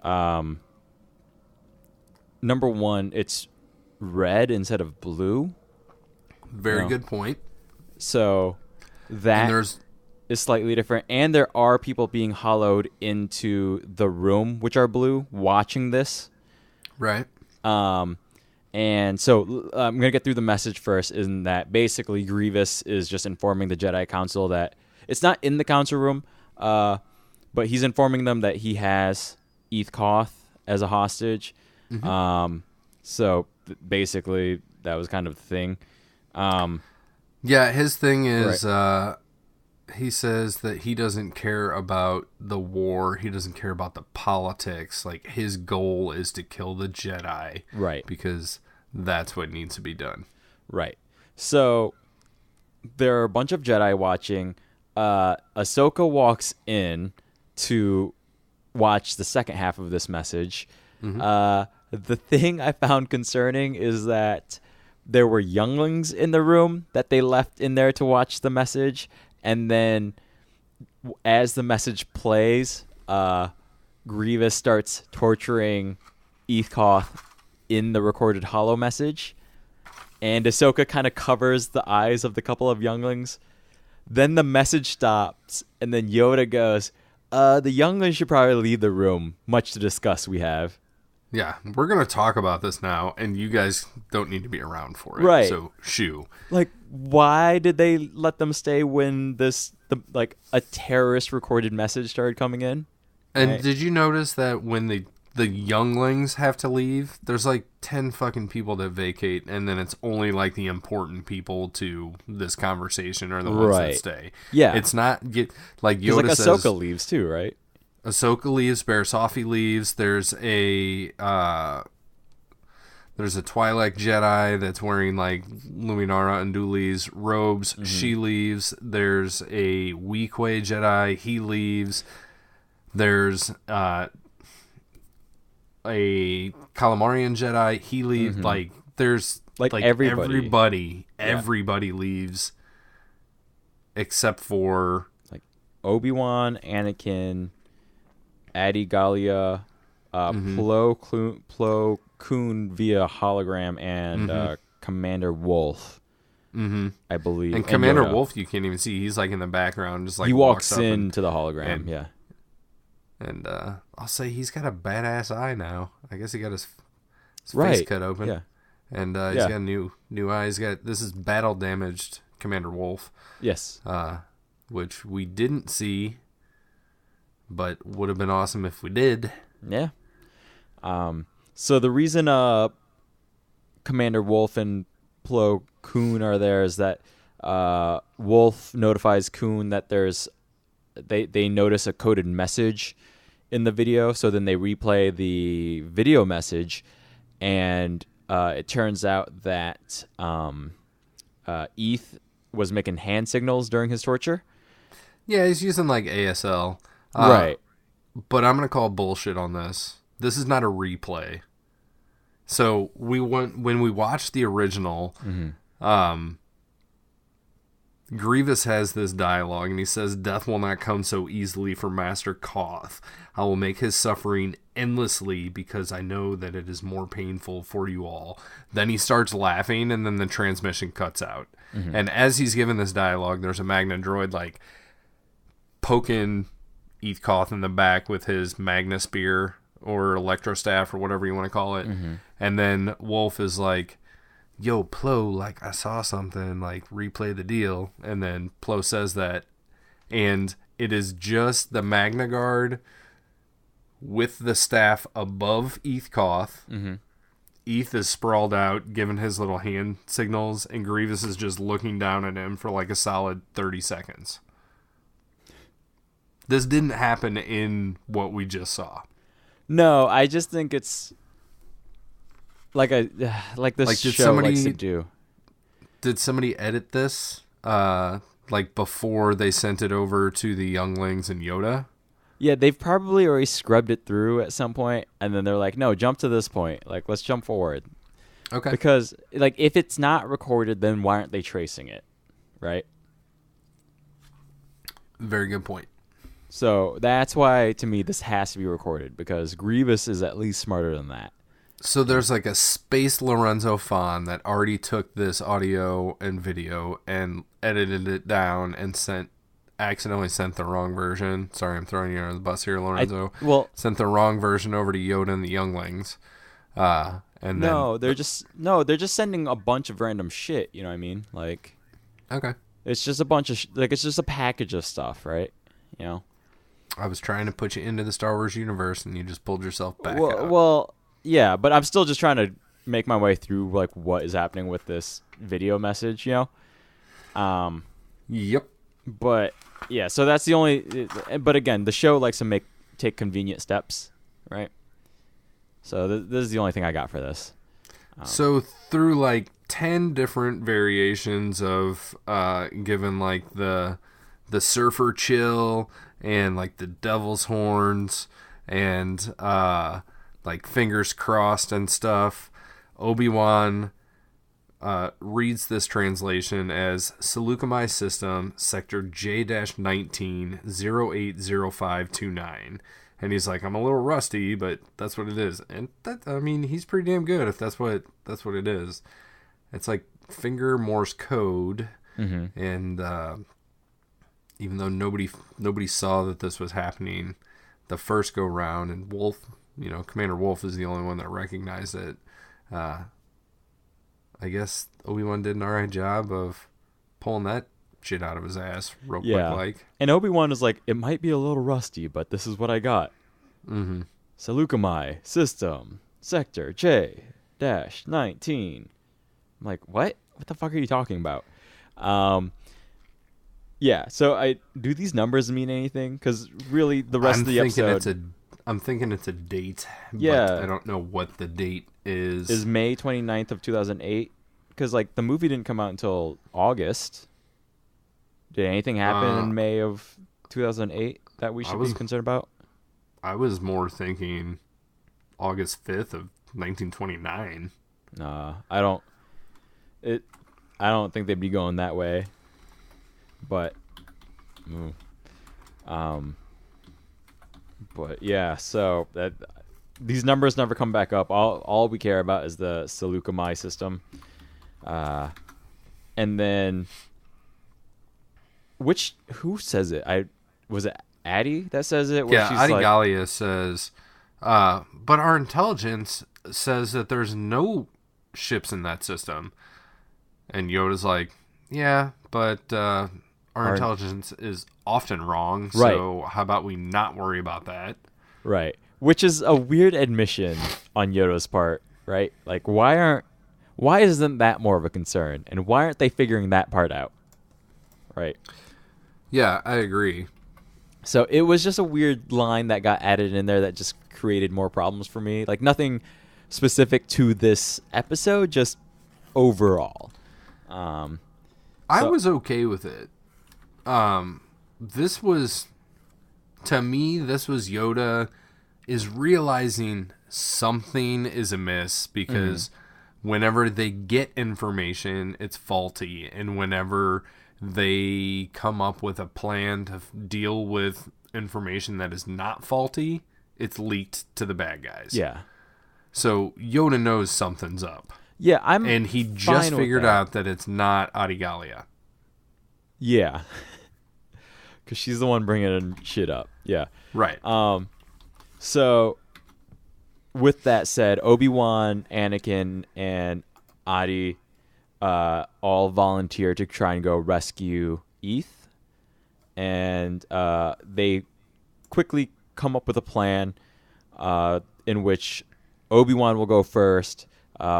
number one, it's red instead of blue. Very good point. So that is slightly different. And there are people being hollowed into the room, which are blue, watching this. Right. And so I'm going to get through the message first, in that basically Grievous is just informing the Jedi Council that it's not in the council room, but he's informing them that he has Eeth Koth as a hostage. Mm-hmm. So basically that was kind of the thing. Yeah, his thing is he says that he doesn't care about the war. He doesn't care about the politics. His goal is to kill the Jedi. Right. Because that's what needs to be done. Right. So there are a bunch of Jedi watching. Ahsoka walks in to watch the second half of this message. Mm-hmm. The thing I found concerning is that there were younglings in the room that they left in there to watch the message. And then as the message plays, Grievous starts torturing Eeth Koth in the recorded holo message. And Ahsoka kind of covers the eyes of the couple of younglings. Then the message stops, and then Yoda goes, the younglings should probably leave the room. Much to discuss we have. Yeah, we're going to talk about this now, and you guys don't need to be around for it. Right. So, shoo. Why did they let them stay when a terrorist recorded message started coming in? And right? did you notice that when the younglings have to leave, there's like 10 fucking people that vacate, and then it's only like the important people to this conversation are the ones that Right. stay. Yeah. It's not like Because Yoda like says. Ahsoka leaves too, right? Ahsoka leaves, Barasafi leaves. There's a Twi'lek Jedi that's wearing like Luminara and Dooley's robes. Mm-hmm. She leaves. There's a Weequay Jedi. He leaves. There's a Calamarian Jedi. He leaves. Mm-hmm. Like there's Like everybody. Everybody leaves except for Like Obi-Wan, Anakin, Adi Gallia, Plo Koon via hologram, and Commander Wolf. Mm-hmm. I believe. And Commander Yoda. Wolf, you can't even see. He's like in the background, just like He walks up into the hologram. and- Yeah. And I'll say he's got a badass eye now. I guess he got his face Right. cut open. Yeah. And he's got new eyes. This is battle damaged Commander Wolf, Yes. which we didn't see, but would have been awesome if we did. Yeah. So the reason Commander Wolf and Plo Koon are there is that Wolf notifies Koon that they notice a coded message in the video, so then they replay the video message, and it turns out that Eeth was making hand signals during his torture. Yeah, he's using like ASL. Right. But I'm gonna call bullshit on this. This is not a replay. So when we watched the original, Grievous has this dialogue, and he says, "Death will not come so easily for Master Koth. I will make his suffering endlessly because I know that it is more painful for you all." Then he starts laughing, and then the transmission cuts out. And as he's giving this dialogue, there's a Magna droid like poking Eeth Koth in the back with his Magna spear or electro staff or whatever you want to call it. And then Wolf is like, "Yo, Plo, like I saw something, like replay the deal." And then Plo says that, and it is just the Magna Guard with the staff above Eeth Koth. Eeth is sprawled out, giving his little hand signals, and Grievous is just looking down at him for like a solid 30 seconds. This didn't happen in what we just saw. No, I just think it's like this Like, did show likes to do. Did somebody edit this like before they sent it over to the younglings and Yoda? Yeah, they've probably already scrubbed it through at some point, and then they're like, "No, jump to this point. Like, let's jump forward." Okay. Because, like, if it's not recorded, then why aren't they tracing it, right? Very good point. So that's why, to me, this has to be recorded, because Grievous is at least smarter than that. So there's like a space Lorenzo Fawn that already took this audio and video and edited it down and accidentally sent the wrong version. Sorry, I'm throwing you under the bus here, Lorenzo. Sent the wrong version over to Yoda and the younglings. They're just sending a bunch of random shit. You know what I mean? Like, okay, it's just a bunch of it's just a package of stuff, right? You know. I was trying to put you into the Star Wars universe, and you just pulled yourself back out. Well, yeah, but I'm still just trying to make my way through like what is happening with this video message, you know. Yep. But yeah, so that's the only. But again, the show likes to take convenient steps, right? So this is the only thing I got for this. So through like 10 different variations of given like the surfer chill and like the devil's horns and like fingers crossed and stuff, Obi-Wan reads this translation as Seleucami System, Sector J-19 080529. And he's like, "I'm a little rusty, but that's what it is." And that, I mean, he's pretty damn good if that's what it is. It's like finger Morse code. And even though nobody saw that this was happening the first go round, and Wolf, Commander Wolf is the only one that recognized it. I guess Obi-Wan did an alright job of pulling that shit out of his ass real quick like. And Obi-Wan is like, "It might be a little rusty, but this is what I got." Mm-hmm. Seleucami system sector J-19. I'm like, what? What the fuck are you talking about? Yeah. So do these numbers mean anything? Because really, the rest of the episode. I'm thinking it's a date. Yeah. But I don't know what the date is. Is May 29th of 2008? Because like the movie didn't come out until August. Did anything happen in May of 2008 that we should be concerned about? I was more thinking August 5th of 1929. Nah, I don't think they'd be going that way. But but yeah, so that these numbers never come back up. All we care about is the Seleucami system. And then who says it? Was it Adi that says it? Yeah, Adi Gallia says, but our intelligence says that there's no ships in that system. And Yoda's like, yeah, but our intelligence is often wrong, so how about we not worry about that? Right. Which is a weird admission on Yoda's part, right? Like, why isn't that more of a concern? And why aren't they figuring that part out? Right. Yeah, I agree. So it was just a weird line that got added in there that just created more problems for me. Like, nothing specific to this episode, just overall. I was okay with it. This was Yoda is realizing something is amiss because whenever they get information, it's faulty. And whenever they come up with a plan to deal with information that is not faulty, it's leaked to the bad guys. Yeah. So Yoda knows something's up. Yeah, and he just figured out that it's not Adi Gallia. Yeah. Because she's the one bringing shit up. Yeah. Right. So, with that said, Obi-Wan, Anakin, and Adi all volunteer to try and go rescue Eeth. And they quickly come up with a plan in which Obi-Wan will go first,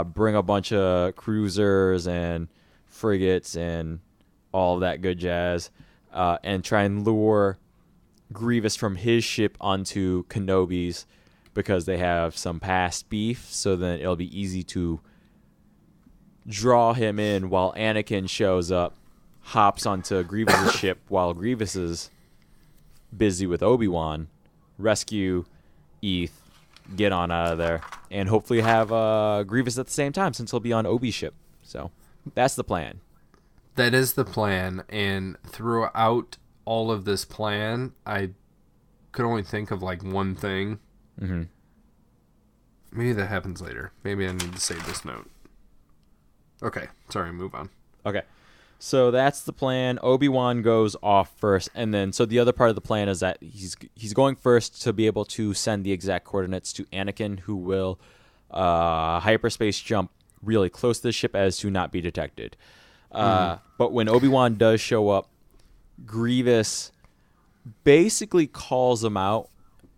bring a bunch of cruisers and frigates and all of that good jazz, and try and lure Grievous from his ship onto Kenobi's because they have some past beef, so then it'll be easy to draw him in while Anakin shows up, hops onto Grievous' ship while Grievous is busy with Obi-Wan, rescue Eeth, get on out of there, and hopefully have Grievous at the same time since he'll be on Obi's ship. So that's the plan. That is the plan, and throughout all of this plan, I could only think of like one thing. Mm-hmm. Maybe that happens later. Maybe I need to save this note. Okay, sorry, move on. Okay, so that's the plan. Obi-Wan goes off first, and then so the other part of the plan is that he's going first to be able to send the exact coordinates to Anakin, who will hyperspace jump really close to the ship as to not be detected. But when Obi-Wan does show up, Grievous basically calls him out.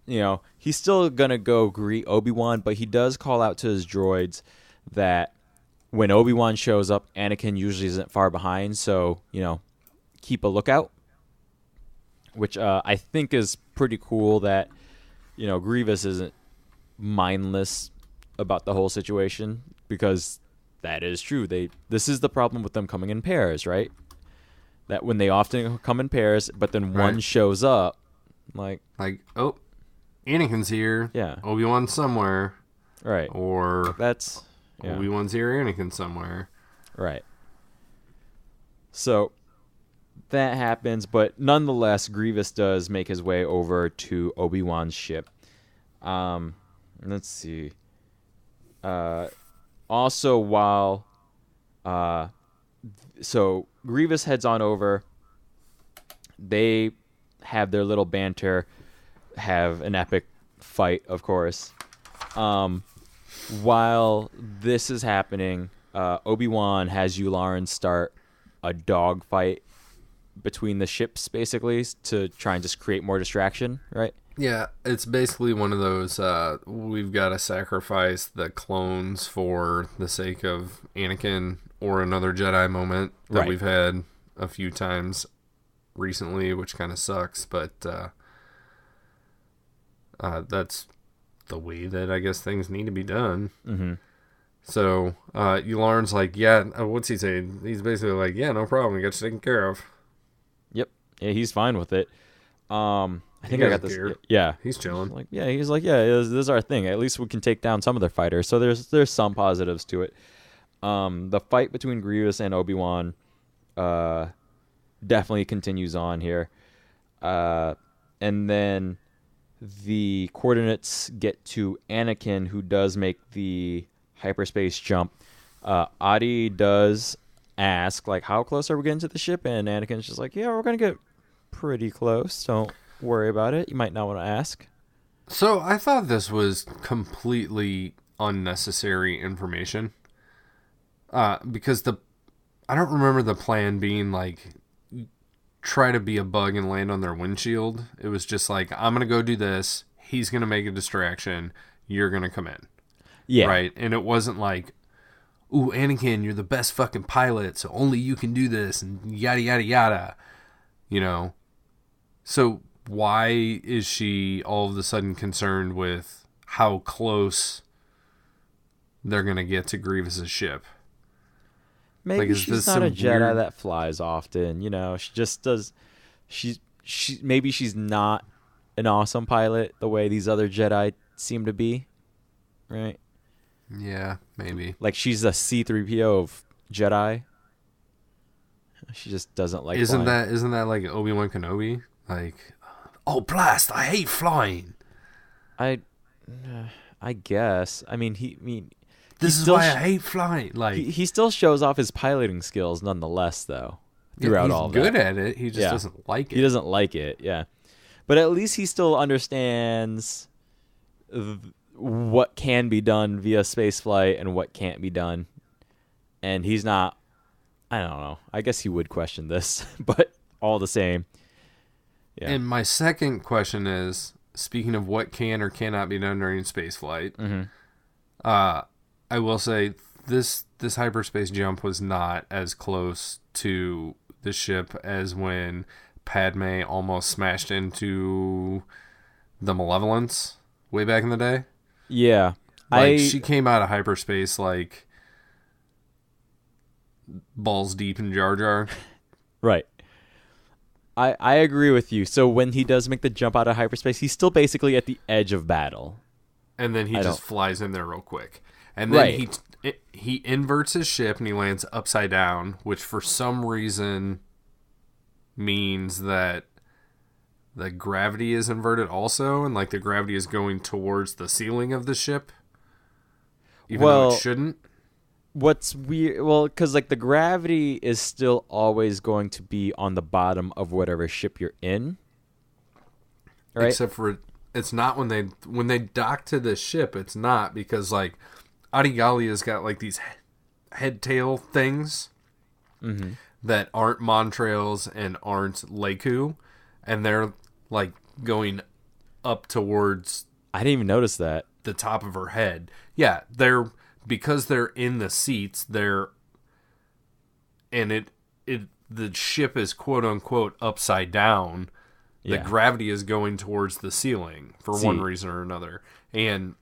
You know, he's still gonna go greet Obi-Wan, but he does call out to his droids that when Obi-Wan shows up, Anakin usually isn't far behind, so, you know, keep a lookout. Which I think is pretty cool that, you know, Grievous isn't mindless about the whole situation, because that is true. This is the problem with them coming in pairs, right? That when they often come in pairs, but then one shows up, like, oh, Anakin's here. Yeah. Obi-Wan's somewhere. Right. Or that's Obi-Wan's here, Anakin's somewhere. Right. So that happens, but nonetheless, Grievous does make his way over to Obi-Wan's ship. Let's see. Also, while so Grievous heads on over, they have their little banter, have an epic fight, of course. While this is happening, Obi-Wan has Yularen start a dog fight between the ships, basically, to try and just create more distraction, right? Yeah, it's basically one of those, we've got to sacrifice the clones for the sake of Anakin or another Jedi moment that Right. we've had a few times recently, which kind of sucks, but that's the way that I guess things need to be done. Mm-hmm. So, Lauren's like, yeah, what's he saying? He's basically like, yeah, no problem, we got you taken care of. Yep. Yeah, he's fine with it. I think He I got doesn't this. care. Yeah. He's chilling. He's like, yeah, this is our thing. At least we can take down some of their fighters. So there's some positives to it. The fight between Grievous and Obi-Wan definitely continues on here. And then the coordinates get to Anakin, who does make the hyperspace jump. Adi does ask, like, how close are we getting to the ship? And Anakin's just like, yeah, we're going to get pretty close. Don't worry about it. You might not want to ask. So I thought this was completely unnecessary information. Because I don't remember the plan being like, try to be a bug and land on their windshield. It was just like, I'm going to go do this. He's going to make a distraction. You're going to come in. Yeah. Right? And it wasn't like, ooh, Anakin, you're the best fucking pilot, so only you can do this, and yada, yada, yada. You know? So why is she all of a sudden concerned with how close they're going to get to Grievous's ship? Maybe Like, she's not a Jedi that flies often. You know, she just does. Maybe she's not an awesome pilot the way these other Jedi seem to be, right? Yeah, maybe. Like she's a C-3PO of Jedi. She just doesn't like. Isn't flying. that like Obi-Wan Kenobi? Like, oh blast! I hate flying. I guess. I mean, This is why I hate flying. Like he still shows off his piloting skills nonetheless, though. Throughout he's all of good that. at it. He just doesn't like it. He doesn't like it. Yeah, but at least he still understands what can be done via spaceflight and what can't be done. And he's not. I don't know. I guess he would question this, but all the same. Yeah. And my second question is, speaking of what can or cannot be done during spaceflight, I will say this hyperspace jump was not as close to the ship as when Padme almost smashed into the Malevolence way back in the day. Yeah. Like, she came out of hyperspace like balls deep in Jar Jar. Right. I agree with you. So when he does make the jump out of hyperspace, he's still basically at the edge of battle. And then he just flies in there real quick. And then he inverts his ship and he lands upside down, which for some reason means that the gravity is inverted also, and like the gravity is going towards the ceiling of the ship, even though it shouldn't. What's weird, because like the gravity is still always going to be on the bottom of whatever ship you're in, right? Except for it's not when they dock to the ship. It's not, because like Adi Gallia's got like these head tail things that aren't Montrails and aren't Leku, and they're like going up towards. I didn't even notice that. The top of her head. Yeah, because they're in the seats, the ship is quote unquote upside down. The gravity is going towards the ceiling for one reason or another. And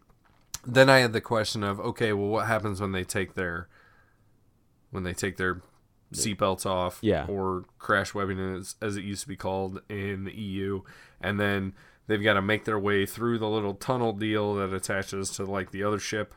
then I had the question of, okay, well, what happens when they take their seatbelts off, or crash webbing as it used to be called in the EU, and then they've got to make their way through the little tunnel deal that attaches to like the other ship,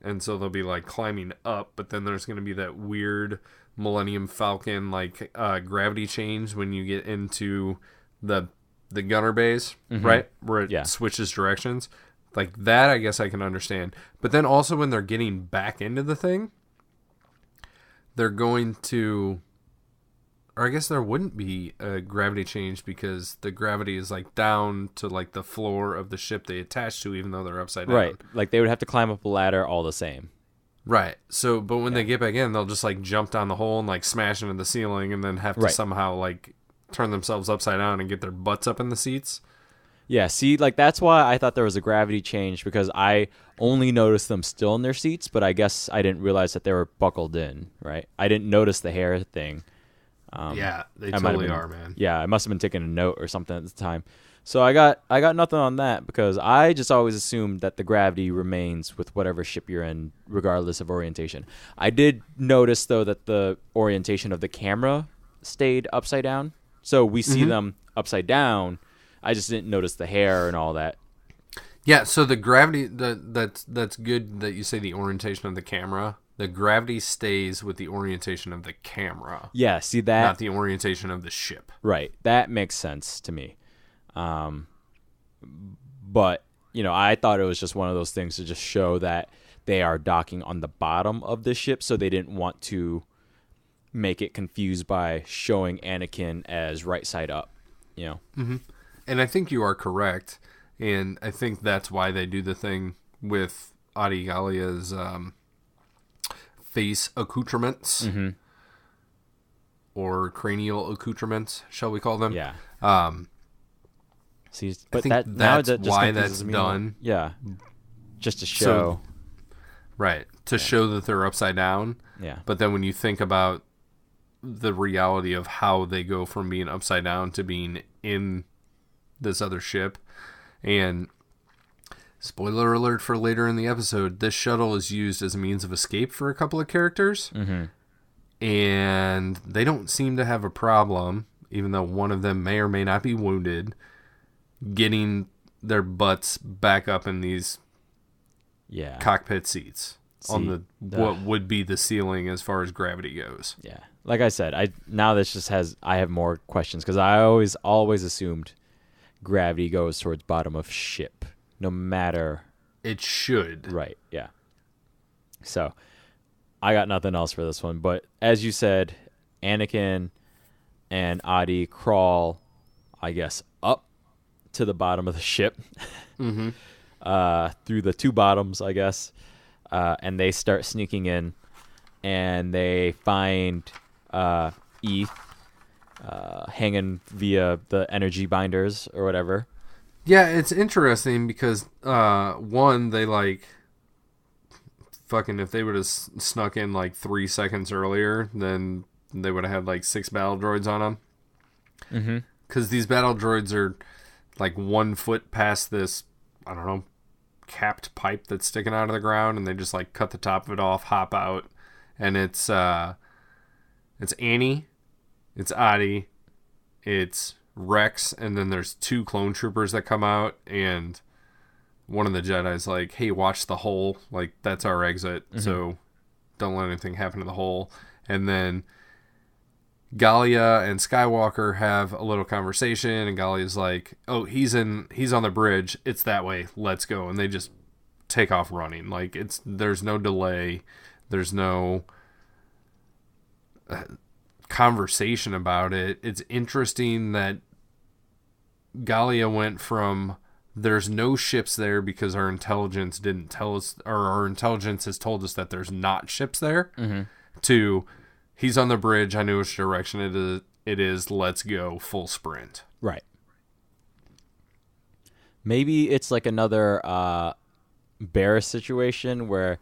and so they'll be like climbing up, but then there's going to be that weird Millennium Falcon like gravity change when you get into the gunner bays, right, where it switches directions. Like that, I guess I can understand. But then also when they're getting back into the thing, they're going to, or I guess there wouldn't be a gravity change because the gravity is like down to like the floor of the ship they attach to, even though they're upside down. Right. Like they would have to climb up a ladder all the same. Right. So, but when they get back in, they'll just like jump down the hole and like smash into the ceiling and then have to somehow like turn themselves upside down and get their butts up in the seats. Yeah, see, like that's why I thought there was a gravity change, because I only noticed them still in their seats, but I guess I didn't realize that they were buckled in, right? I didn't notice the hair thing. Yeah, they I might have totally been- are, man. Yeah, I must have been taking a note or something at the time. So I got nothing on that, because I just always assumed that the gravity remains with whatever ship you're in, regardless of orientation. I did notice though that the orientation of the camera stayed upside down, so we see them upside down. I just didn't notice the hair and all that. Yeah, so the gravity that's good that you say the orientation of the camera. The gravity stays with the orientation of the camera, Yeah, see that? not the orientation of the ship. Right. That makes sense to me. But, I thought it was just one of those things to just show that they are docking on the bottom of the ship, so they didn't want to make it confused by showing Anakin as right side up, And I think you are correct, and I think that's why they do the thing with Adi Gallia's face accoutrements or cranial accoutrements, shall we call them? Yeah. See, I but think that now that's that just why confuses that's me more. done. Yeah. Just to show. Right, to show that they're upside down. Yeah. But then when you think about the reality of how they go from being upside down to being in this other ship, and spoiler alert for later in the episode, this shuttle is used as a means of escape for a couple of characters, and they don't seem to have a problem, even though one of them may or may not be wounded, getting their butts back up in these Yeah. cockpit seats on See, what would be the ceiling as far as gravity goes. Yeah. Like I said, I have more questions, because I always assumed gravity goes towards bottom of ship, no matter. It should. Right. Yeah. So I got nothing else for this one, but as you said, Anakin and Adi crawl, I guess, up to the bottom of the ship, through the two bottoms, I guess, and they start sneaking in, and they find Eeth hanging via the energy binders or whatever. Yeah, it's interesting because one, they like fucking, if they would have snuck in like 3 seconds earlier, then they would have had like 6 battle droids on them. Because these battle droids are like 1 foot past this, I don't know, capped pipe that's sticking out of the ground, and they just like cut the top of it off, hop out, and it's Annie, it's Adi, it's Rex, and then there's 2 clone troopers that come out, and one of the Jedi's like, hey, watch the hole, like that's our exit, so don't let anything happen to the hole. And then Gallia and Skywalker have a little conversation, and Gallia's like, oh, he's on the bridge, it's that way, let's go. And they just take off running. Like, there's no delay, there's no conversation about it. It's interesting that Gallia went from there's no ships there because our intelligence didn't tell us, or our intelligence has told us that there's not ships there, to he's on the bridge, I know which direction it is, let's go, full sprint. Right. Maybe it's like another Barris situation where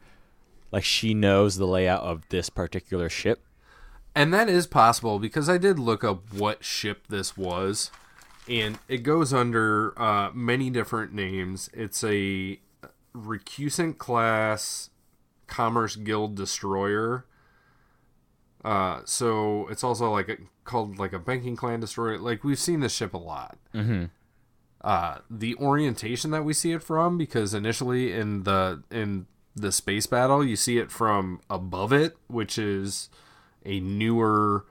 like she knows the layout of this particular ship. And that is possible, because I did look up what ship this was, and it goes under many different names. It's a recusant class Commerce Guild destroyer. So it's also like called like a banking clan destroyer. Like, we've seen this ship a lot. The orientation that we see it from, because initially in the space battle you see it from above it, which is a newer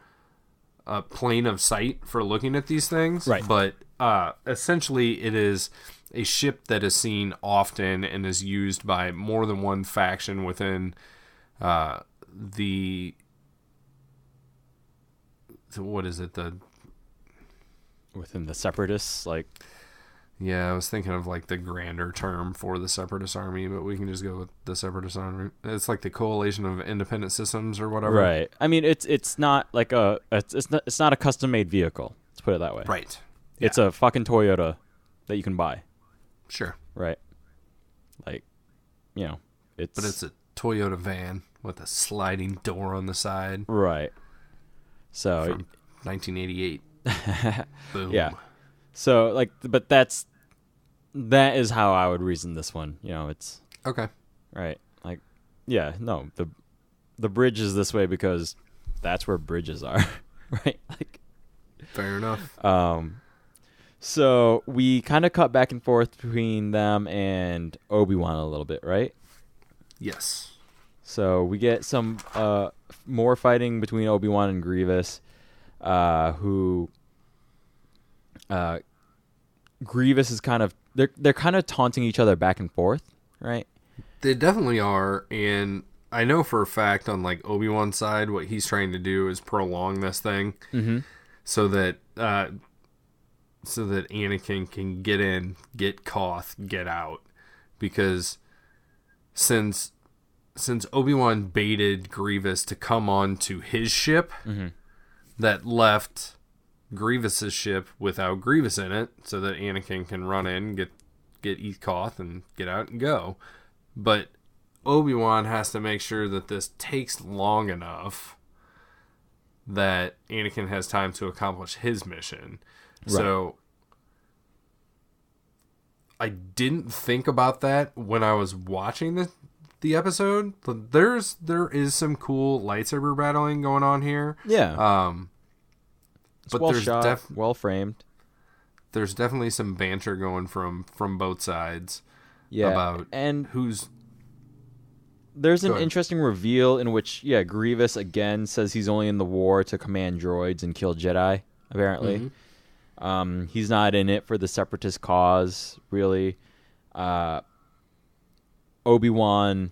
plane of sight for looking at these things. Right. But essentially it is a ship that is seen often and is used by more than one faction within the what is it, Within the Separatists, like... Yeah, I was thinking of like the grander term for the Separatist Army, but we can just go with the Separatist Army. It's like the Coalition of Independent Systems or whatever. Right. I mean, it's not like it's not a custom made vehicle. Let's put it that way. Right. It's a fucking Toyota that you can buy. Sure. Right. Like, it's... But it's a Toyota van with a sliding door on the side. Right. So... From 1988. Boom. Yeah. So, like, but that is how I would reason this one. It's... Okay. Right. Like, yeah, no, the bridge is this way because that's where bridges are. Right? Like... Fair enough. So we kind of cut back and forth between them and Obi-Wan a little bit, right? Yes. So we get some more fighting between Obi-Wan and Grievous, who Grievous is kind of they're kind of taunting each other back and forth, right? They definitely are, and I know for a fact on like Obi-Wan's side, what he's trying to do is prolong this thing, so that Anakin can get in, get Koth, get out, because since Obi-Wan baited Grievous to come on to his ship, that left Grievous's ship without Grievous in it, so that Anakin can run in, get Eeth Koth, and get out and go. But Obi-Wan has to make sure that this takes long enough that Anakin has time to accomplish his mission. Right. So I didn't think about that when I was watching the episode. There is some cool lightsaber battling going on here. Yeah. It's but well there's shot, well framed. There's definitely some banter going from both sides. Yeah. About and who's... There's an interesting reveal in which, Grievous again says he's only in the war to command droids and kill Jedi, apparently. He's not in it for the separatist cause, really. Obi-Wan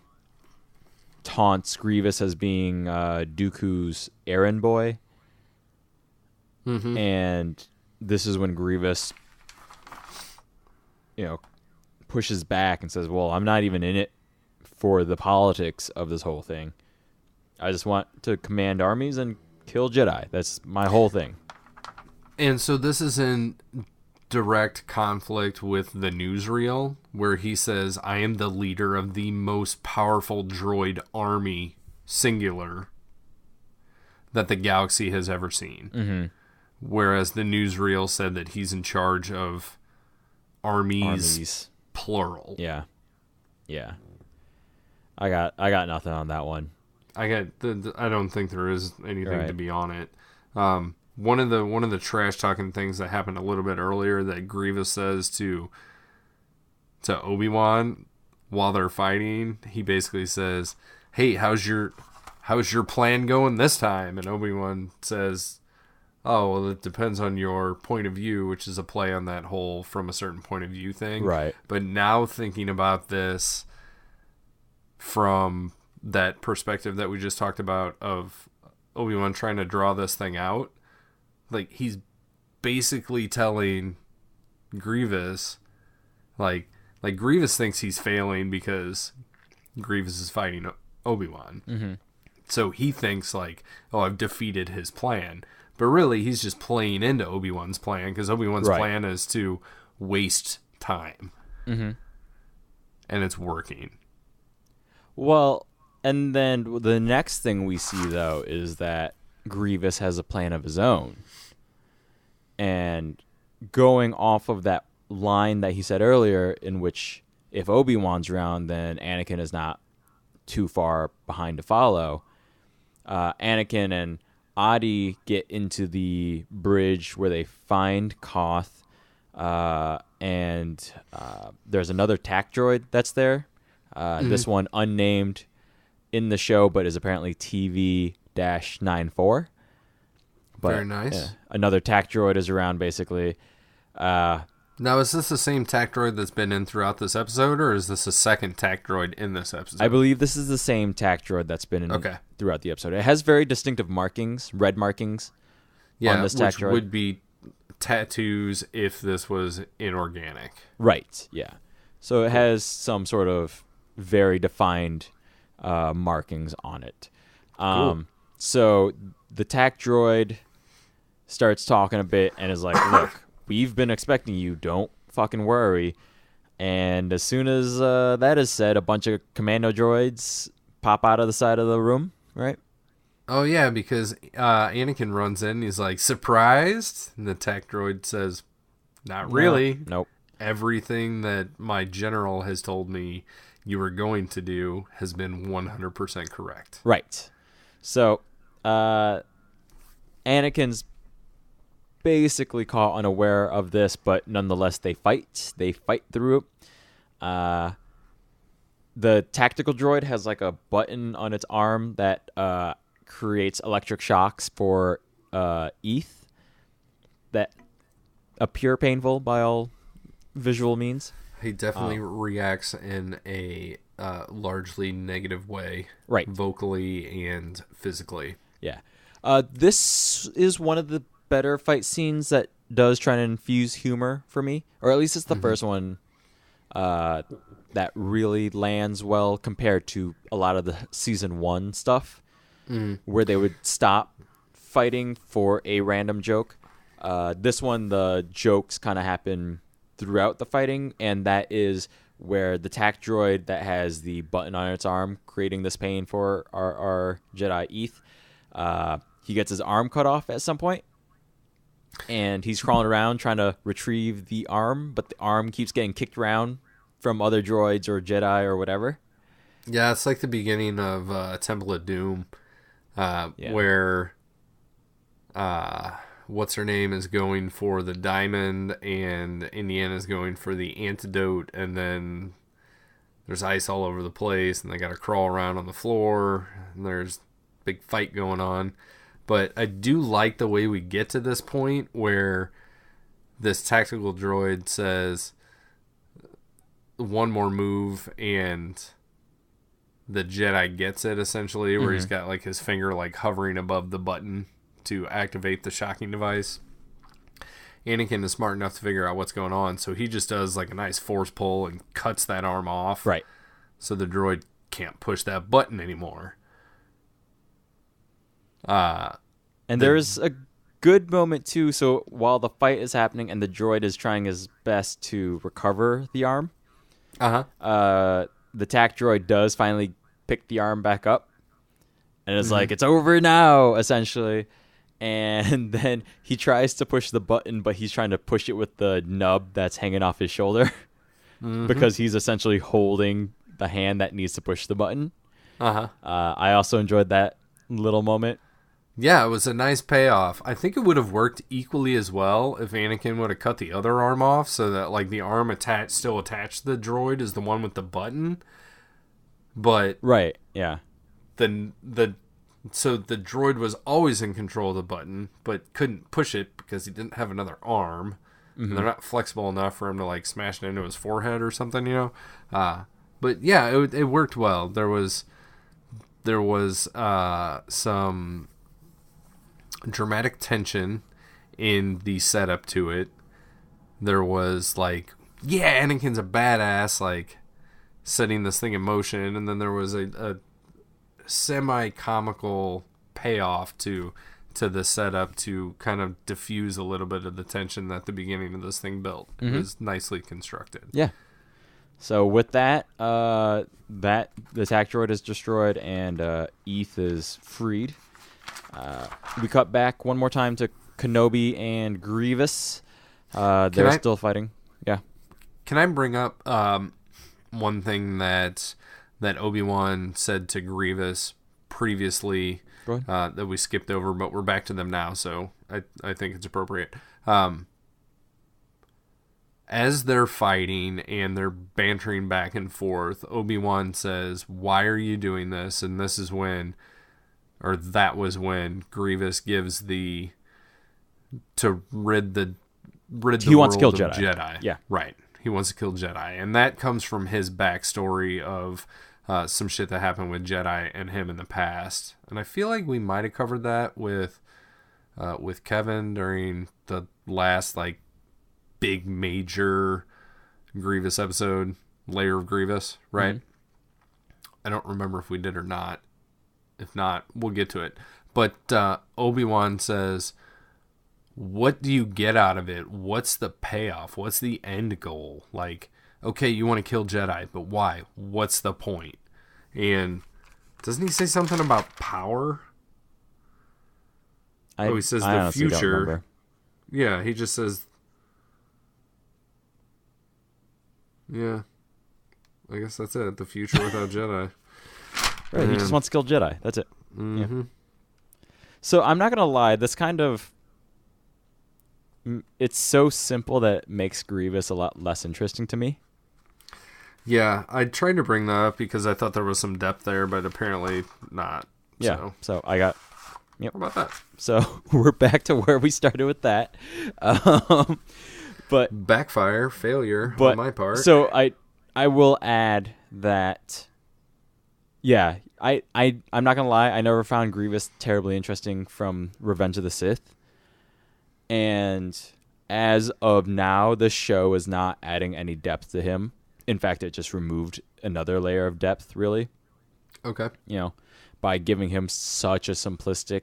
taunts Grievous as being Dooku's errand boy. And this is when Grievous, pushes back and says, well, I'm not even in it for the politics of this whole thing. I just want to command armies and kill Jedi. That's my whole thing. And so this is in direct conflict with the newsreel, where he says, I am the leader of the most powerful droid army, singular, that the galaxy has ever seen. Whereas the newsreel said that he's in charge of armies. Plural. Yeah. I got nothing on that one. I don't think there is anything to be on it. One of the trash talking things that happened a little bit earlier that Grievous says to Obi-Wan while they're fighting, he basically says, "Hey, how's your plan going this time?" And Obi-Wan says, "Oh, well, it depends on your point of view," which is a play on that whole from a certain point of view thing. Right. But now thinking about this from that perspective that we just talked about of Obi-Wan trying to draw this thing out, like, he's basically telling Grievous, like Grievous thinks he's failing because Grievous is fighting Obi-Wan. So he thinks like, oh, I've defeated his plan. But really, he's just playing into Obi-Wan's plan, because Obi-Wan's plan is to waste time. And it's working. Well, and then the next thing we see, though, is that Grievous has a plan of his own. And going off of that line that he said earlier, in which if Obi-Wan's around, then Anakin is not too far behind to follow, Anakin and Adi get into the bridge where they find Koth, and there's another tac droid that's there. This one unnamed in the show, but is apparently TV-94. But, very nice. Another tac droid is around, basically. Now, is this the same tac droid that's been in throughout this episode, or is this a second tac droid in this episode? I believe this is the same tac droid that's been in throughout the episode. It has very distinctive markings, red markings on this tac droid. Which would be tattoos if this was inorganic. Right, yeah. So it has some sort of very defined markings on it. Cool. So the tac droid starts talking a bit and is like, look, we've been expecting you. Don't fucking worry. And as soon as that is said, a bunch of commando droids pop out of the side of the room, right? Oh, yeah, because Anakin runs in. He's like, surprised? And the tech droid says, not really. Nope. Everything that my general has told me you were going to do has been 100% correct. Right. So, Anakin's basically caught unaware of this, but nonetheless they fight. They fight through it. The tactical droid has like a button on its arm that creates electric shocks for Eeth that appear painful by all visual means. He definitely reacts in a largely negative way, right? Vocally and physically. Yeah. This is one of the better fight scenes that does try to infuse humor for me, or at least it's the first one that really lands well compared to a lot of the season 1 stuff, where they would stop fighting for a random joke. This one, the jokes kind of happen throughout the fighting, and that is where the tac droid that has the button on its arm creating this pain for our Jedi Eeth, he gets his arm cut off at some point, and he's crawling around trying to retrieve the arm, but the arm keeps getting kicked around from other droids or Jedi or whatever. Yeah, it's like the beginning of Temple of Doom, where what's her name is going for the diamond and Indiana's going for the antidote, and then there's ice all over the place and they got to crawl around on the floor and there's a big fight going on. But I do like the way we get to this point where this tactical droid says one more move and the Jedi gets it, essentially, where he's got like his finger like hovering above the button to activate the shocking device. Anakin is smart enough to figure out what's going on, so he just does like a nice force pull and cuts that arm off. Right. So the droid can't push that button anymore. And there's a good moment too. So while the fight is happening and the droid is trying his best to recover the arm, the tac droid does finally pick the arm back up, and it's like, it's over now, essentially. And then he tries to push the button, but he's trying to push it with the nub that's hanging off his shoulder because he's essentially holding the hand that needs to push the button. I also enjoyed that little moment. Yeah, it was a nice payoff. I think it would have worked equally as well if Anakin would have cut the other arm off so that like the arm still attached to the droid is the one with the button. But right, yeah. So the droid was always in control of the button, but couldn't push it because he didn't have another arm. They're not flexible enough for him to like smash it into his forehead or something, you know. But yeah, it worked well. There was some dramatic tension in the setup to it. There was like, yeah, Anakin's a badass, like setting this thing in motion, and then there was a semi-comical payoff to the setup to kind of diffuse a little bit of the tension that the beginning of this thing built. It was nicely constructed. Yeah. So with that, the tac droid is destroyed and Eeth is freed. We cut back one more time to Kenobi and Grievous. They're still fighting. Yeah. Can I bring up one thing that Obi-Wan said to Grievous previously that we skipped over, but we're back to them now, so I think it's appropriate. As they're fighting and they're bantering back and forth, Obi-Wan says, "Why are you doing this?" And this is when, or that was when, Grievous gives to rid the he wants to kill world of Jedi. Yeah, right. He wants to kill Jedi, and that comes from his backstory of some shit that happened with Jedi and him in the past. And I feel like we might have covered that with Kevin during the last like big major Grievous episode, Layer of Grievous, right? I don't remember if we did or not. If not, we'll get to it. But Obi-Wan says, what do you get out of it? What's the payoff? What's the end goal? Like, okay, you want to kill Jedi, but why? What's the point? And doesn't he say something about power? He says the future. Yeah, he just says... Yeah. I guess that's it. The future without Jedi. Right, he just wants to kill Jedi. That's it. Mm-hmm. Yeah. So I'm not going to lie, this kind of... It's so simple that it makes Grievous a lot less interesting to me. Yeah, I tried to bring that up because I thought there was some depth there, but apparently not. Yeah, so I got... Yep. How about that? So we're back to where we started with that. But backfire, failure on my part. So I will add that... Yeah, I'm not going to lie, I never found Grievous terribly interesting from Revenge of the Sith. And as of now, the show is not adding any depth to him. In fact, it just removed another layer of depth, really. Okay. You know, by giving him such a simplistic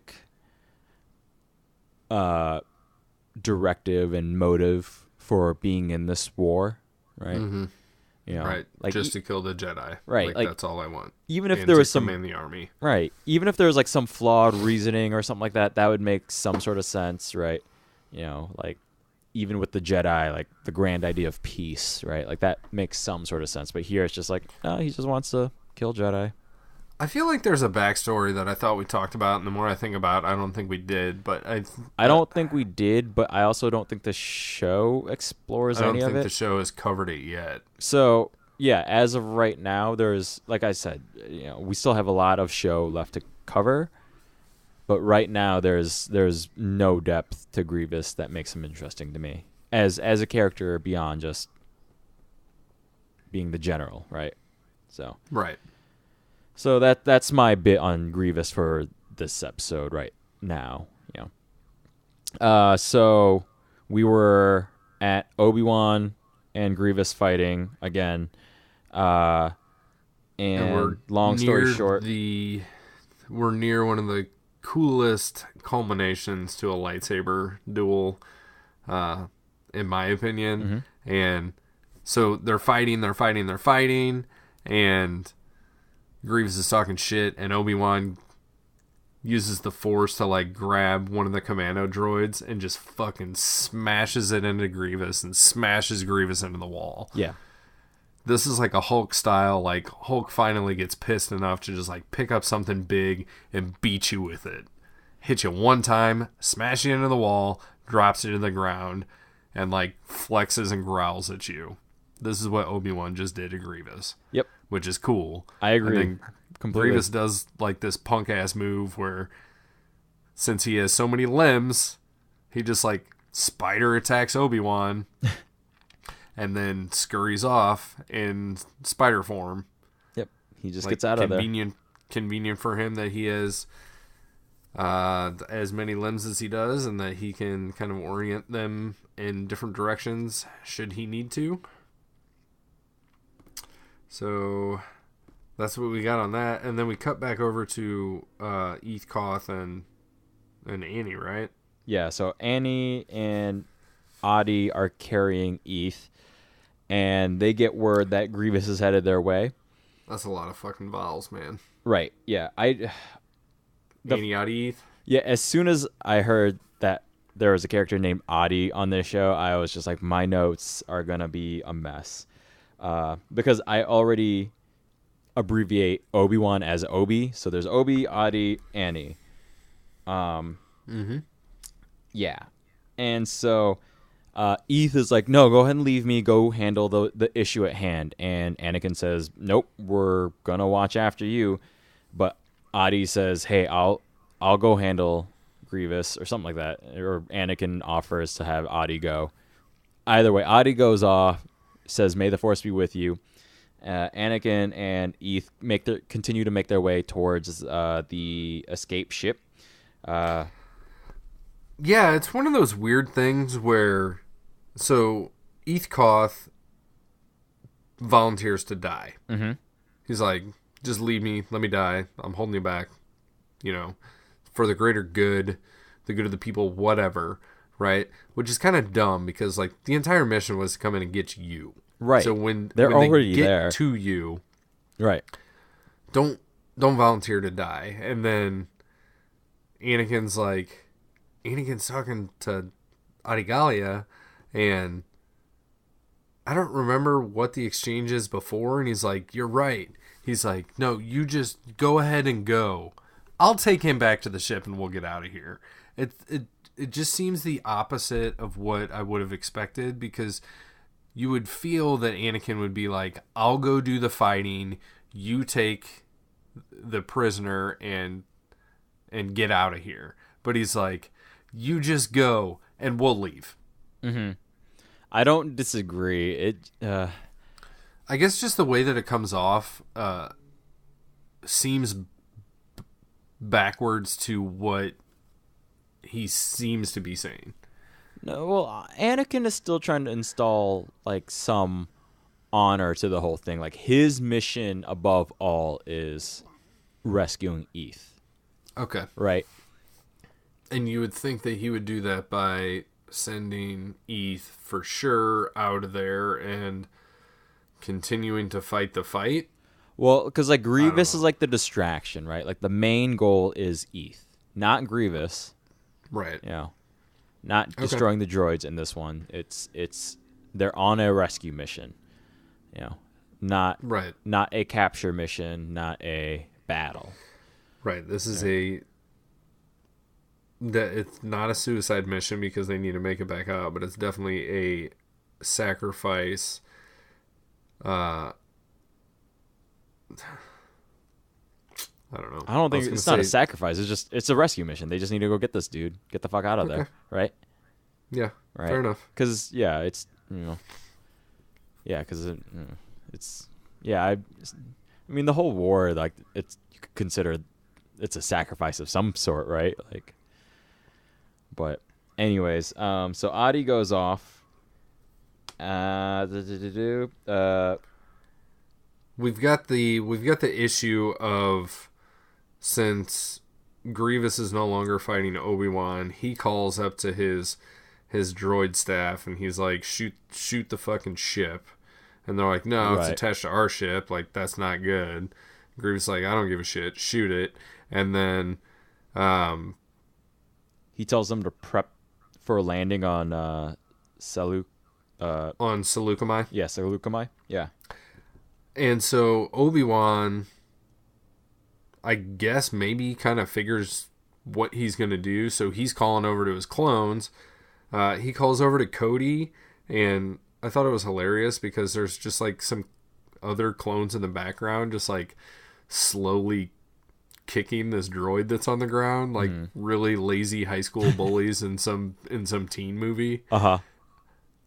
directive and motive for being in this war, right? Mm-hmm. You know, right. like just to kill the Jedi. Right. Like that's all I want. Even if there was some in the army. Right. Even if there was like some flawed reasoning or something like that, that would make some sort of sense, right? You know, like even with the Jedi, like the grand idea of peace, right? Like that makes some sort of sense. But here it's just like, no, he just wants to kill Jedi. I feel like there's a backstory that I thought we talked about, and the more I think about it, I don't think we did. But I don't think we did, but I also don't think the show explores any of it. I don't think the show has covered it yet. So, yeah, as of right now, there's, like I said, you know, we still have a lot of show left to cover. But right now, there's no depth to Grievous that makes him interesting to me as a character beyond just being the general, right? So right. So that's my bit on Grievous for this episode right now. You know. So we were at Obi-Wan and Grievous fighting again. And we're long story short, we're near one of the coolest culminations to a lightsaber duel, in my opinion. Mm-hmm. And so they're fighting, and Grievous is talking shit, and Obi-Wan uses the Force to like grab one of the commando droids and just fucking smashes it into Grievous and smashes Grievous into the wall. Yeah. This is like a Hulk style, like Hulk finally gets pissed enough to just like pick up something big and beat you with it. Hit you one time, smash you into the wall, drops you to the ground, and like flexes and growls at you. This is what Obi-Wan just did to Grievous. Yep. Which is cool. I agree. Completely. Grievous does like this punk ass move where since he has so many limbs, he just like spider attacks Obi-Wan. And then scurries off in spider form. Yep, he just like gets out of there. Convenient for him that he has as many limbs as he does, and that he can kind of orient them in different directions should he need to. So that's what we got on that, and then we cut back over to Eeth Koth and Annie, right? Yeah, so Annie and Adi are carrying Eeth. And they get word that Grievous is headed their way. That's a lot of fucking vowels, man. Right, yeah. Annie, Adi, Eeth? Yeah, as soon as I heard that there was a character named Adi on this show, I was just like, my notes are going to be a mess. Because I already abbreviate Obi-Wan as Obi. So there's Obi, Adi, Annie. Yeah. And so... Eeth is like, no, go ahead and leave me. Go handle the issue at hand. And Anakin says, nope, we're gonna watch after you. But Adi says, hey, I'll go handle Grievous or something like that. Or Anakin offers to have Adi go. Either way, Adi goes off, says, may the Force be with you. Anakin and Eeth continue to make their way towards the escape ship. Yeah, it's one of those weird things where, so Eeth Koth volunteers to die. Mm-hmm. He's like, just leave me, let me die. I'm holding you back, for the greater good, the good of the people, whatever, right? Which is kind of dumb because like the entire mission was to come in and get you. Right. So when they're when already they get there to you, right. don't volunteer to die. And then Anakin's talking to Adi Gallia, and I don't remember what the exchange is before, and he's like, "You're right." He's like, "No, you just go ahead and go. I'll take him back to the ship and we'll get out of here." It just seems the opposite of what I would have expected, because you would feel that Anakin would be like, "I'll go do the fighting, you take the prisoner and get out of here." But he's like, "You just go and we'll leave." Mm-hmm. I don't disagree. I guess just the way that it comes off seems backwards to what he seems to be saying. No, well, Anakin is still trying to install like some honor to the whole thing. Like his mission above all is rescuing Eeth. Okay. Right. And you would think that he would do that by sending Eeth for sure out of there and continuing to fight the fight. Well, because like Grievous is like the distraction, right? Like the main goal is Eeth, not Grievous. Right. You know, not destroying the droids in this one. It's they're on a rescue mission. You know, not a capture mission, not a battle. Right. This is it's not a suicide mission because they need to make it back out, but it's definitely a sacrifice. I don't know. I don't think it's not a sacrifice. It's a rescue mission. They just need to go get this dude, get the fuck out of there, right? Yeah, right. Fair enough. Because it's because it's I mean the whole war, like it's you could consider it's a sacrifice of some sort, right? Like, but anyways, so Adi goes off. We've got the issue of, since Grievous is no longer fighting Obi-Wan, he calls up to his droid staff and he's like, shoot the fucking ship. And they're like, no, it's attached to our ship. Like, that's not good. Grievous is like, I don't give a shit. Shoot it. And then he tells them to prep for a landing on Seleucus. On Seleucus. Yeah, Seleucus. Yeah. And so Obi-Wan, I guess, maybe kind of figures what he's going to do. So he's calling over to his clones. He calls over to Cody, and I thought it was hilarious because there's just like some other clones in the background just like slowly kicking this droid that's on the ground, like really lazy high school bullies in some teen movie. Where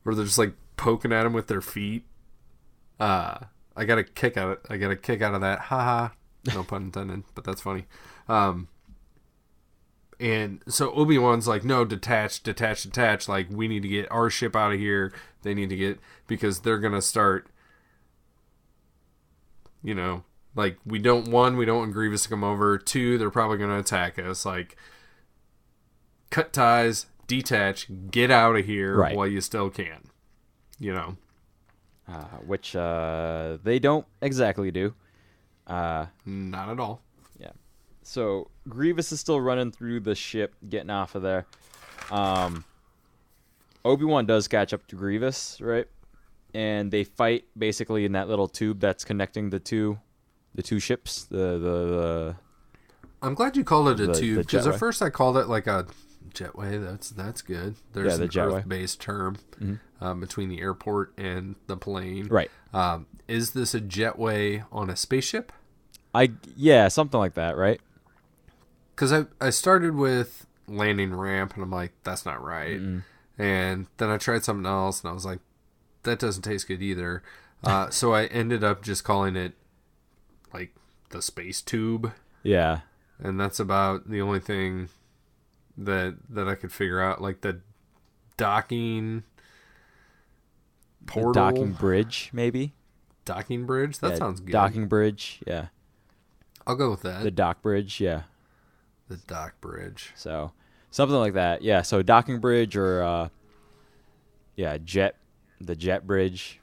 they're just like poking at him with their feet. I got a kick out of that. Haha. No pun intended, but that's funny. And so Obi-Wan's like, no, detach. Like, we need to get our ship out of here. They need to get, because they're going to start, like, we don't want Grievous to come over. 2, they're probably going to attack us. Like, cut ties, detach, get out of here while you still can. Which they don't exactly do. Not at all. Yeah. So Grievous is still running through the ship, getting off of there. Obi-Wan does catch up to Grievous, right? And they fight basically in that little tube that's connecting the two ships. The I'm glad you called it a tube, because at first I called it like a jetway. That's good. There's an Earth-based term between the airport and the plane. Right. Is this a jetway on a spaceship? Something like that, right? Because I started with landing ramp, and I'm like, that's not right. And then I tried something else, and I was like, that doesn't taste good either. So I ended up just calling it like the space tube. Yeah. And that's about the only thing that I could figure out. Like the docking portal. The docking bridge, maybe? Docking bridge? That sounds good. Docking bridge, yeah. I'll go with that. The dock bridge, yeah. The dock bridge. So, Something like that. Yeah. So docking bridge or the jet bridge.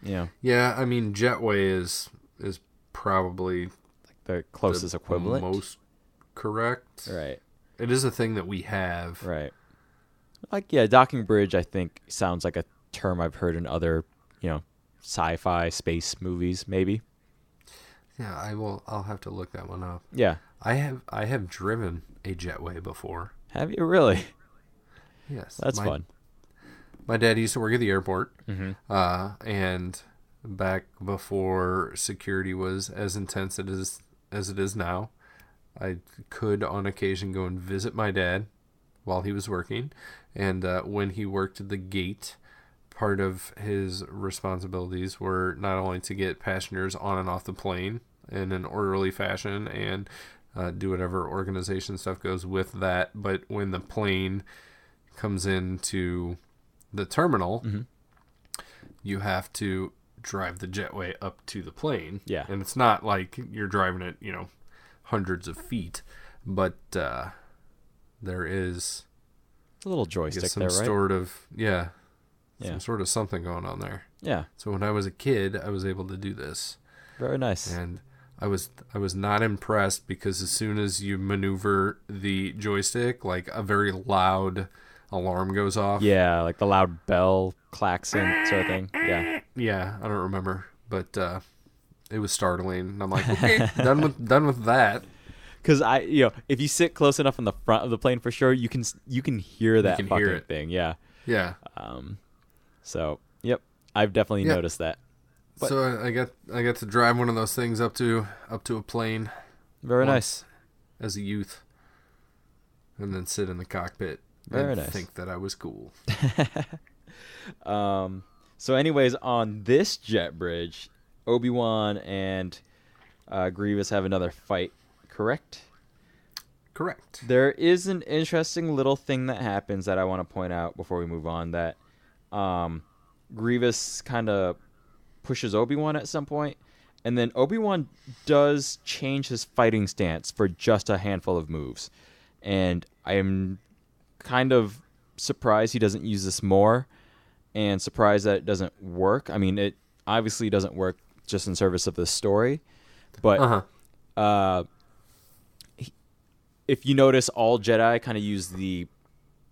You know. Yeah, I mean, jetway is probably The closest equivalent. most correct. Right. It is a thing that we have. Right. Like, yeah, docking bridge, I think, sounds like a term I've heard in other, sci-fi space movies, maybe. Yeah, I'll have to look that one up. Yeah. I have driven a jetway before. Have you really? Yes. That's fun. My dad used to work at the airport. Mm-hmm. And back before security was as intense as it is now, I could on occasion go and visit my dad while he was working. And when he worked at the gate, part of his responsibilities were not only to get passengers on and off the plane in an orderly fashion and do whatever organization stuff goes with that, but when the plane comes into the terminal, Mm-hmm. you have to drive the jetway up to the plane. Yeah. And it's not like you're driving it, hundreds of feet, but there is It's a little joystick some there, right? sort of Yeah. some sort of something going on there. Yeah. So when I was a kid, I was able to do this, Very nice. and I was not impressed because as soon as you maneuver the joystick, like a very loud alarm goes off. Yeah, like the loud bell klaxon sort of thing. Yeah. Yeah, I don't remember, but it was startling. And I'm like, okay, done with that. Because if you sit close enough in the front of the plane, for sure, you can hear that can fucking hear it. thing. Yeah. Yeah. So, yep, I've definitely noticed that. But- So I got to drive one of those things up to a plane Very once nice. as a youth, and then sit in the cockpit Very and nice. think that I was cool. So, anyways, on this jet bridge, Obi-Wan and Grievous have another fight. Correct? Correct. There is an interesting little thing that happens that I want to point out before we move on. That Grievous kind of pushes Obi-Wan at some point, and then Obi-Wan does change his fighting stance for just a handful of moves. And I am kind of surprised he doesn't use this more, and surprised that it doesn't work. I mean, it obviously doesn't work just in service of the story, but if you notice, all Jedi kind of use the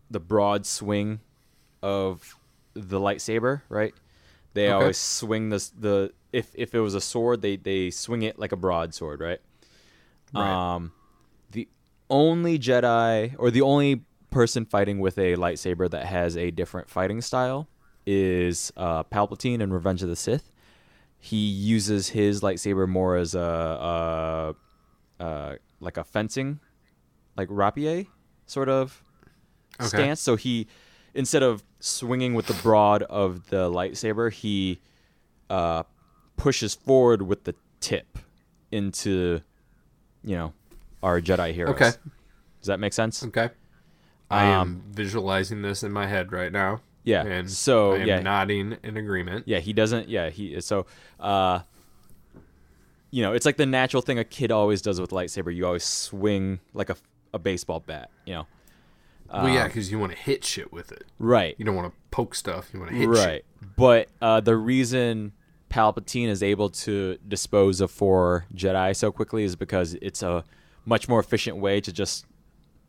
broad swing of the lightsaber, right? They always swing the if it was a sword, they swing it like a broadsword, right? The only Jedi, or the only person fighting with a lightsaber that has a different fighting style, is Palpatine in Revenge of the Sith. He uses his lightsaber more as like a fencing, like rapier sort of stance. So he, instead of swinging with the broad of the lightsaber, he pushes forward with the tip into, our Jedi heroes. Okay. Does that make sense? Okay. I am visualizing this in my head right now. Yeah. And So I am nodding in agreement. Yeah, he doesn't. Yeah, it's like the natural thing a kid always does with lightsaber. You always swing like a baseball bat. Well, yeah, because you want to hit shit with it. Right. You don't want to poke stuff. You want to hit right. shit. But the reason Palpatine is able to dispose of 4 Jedi so quickly is because it's a much more efficient way to just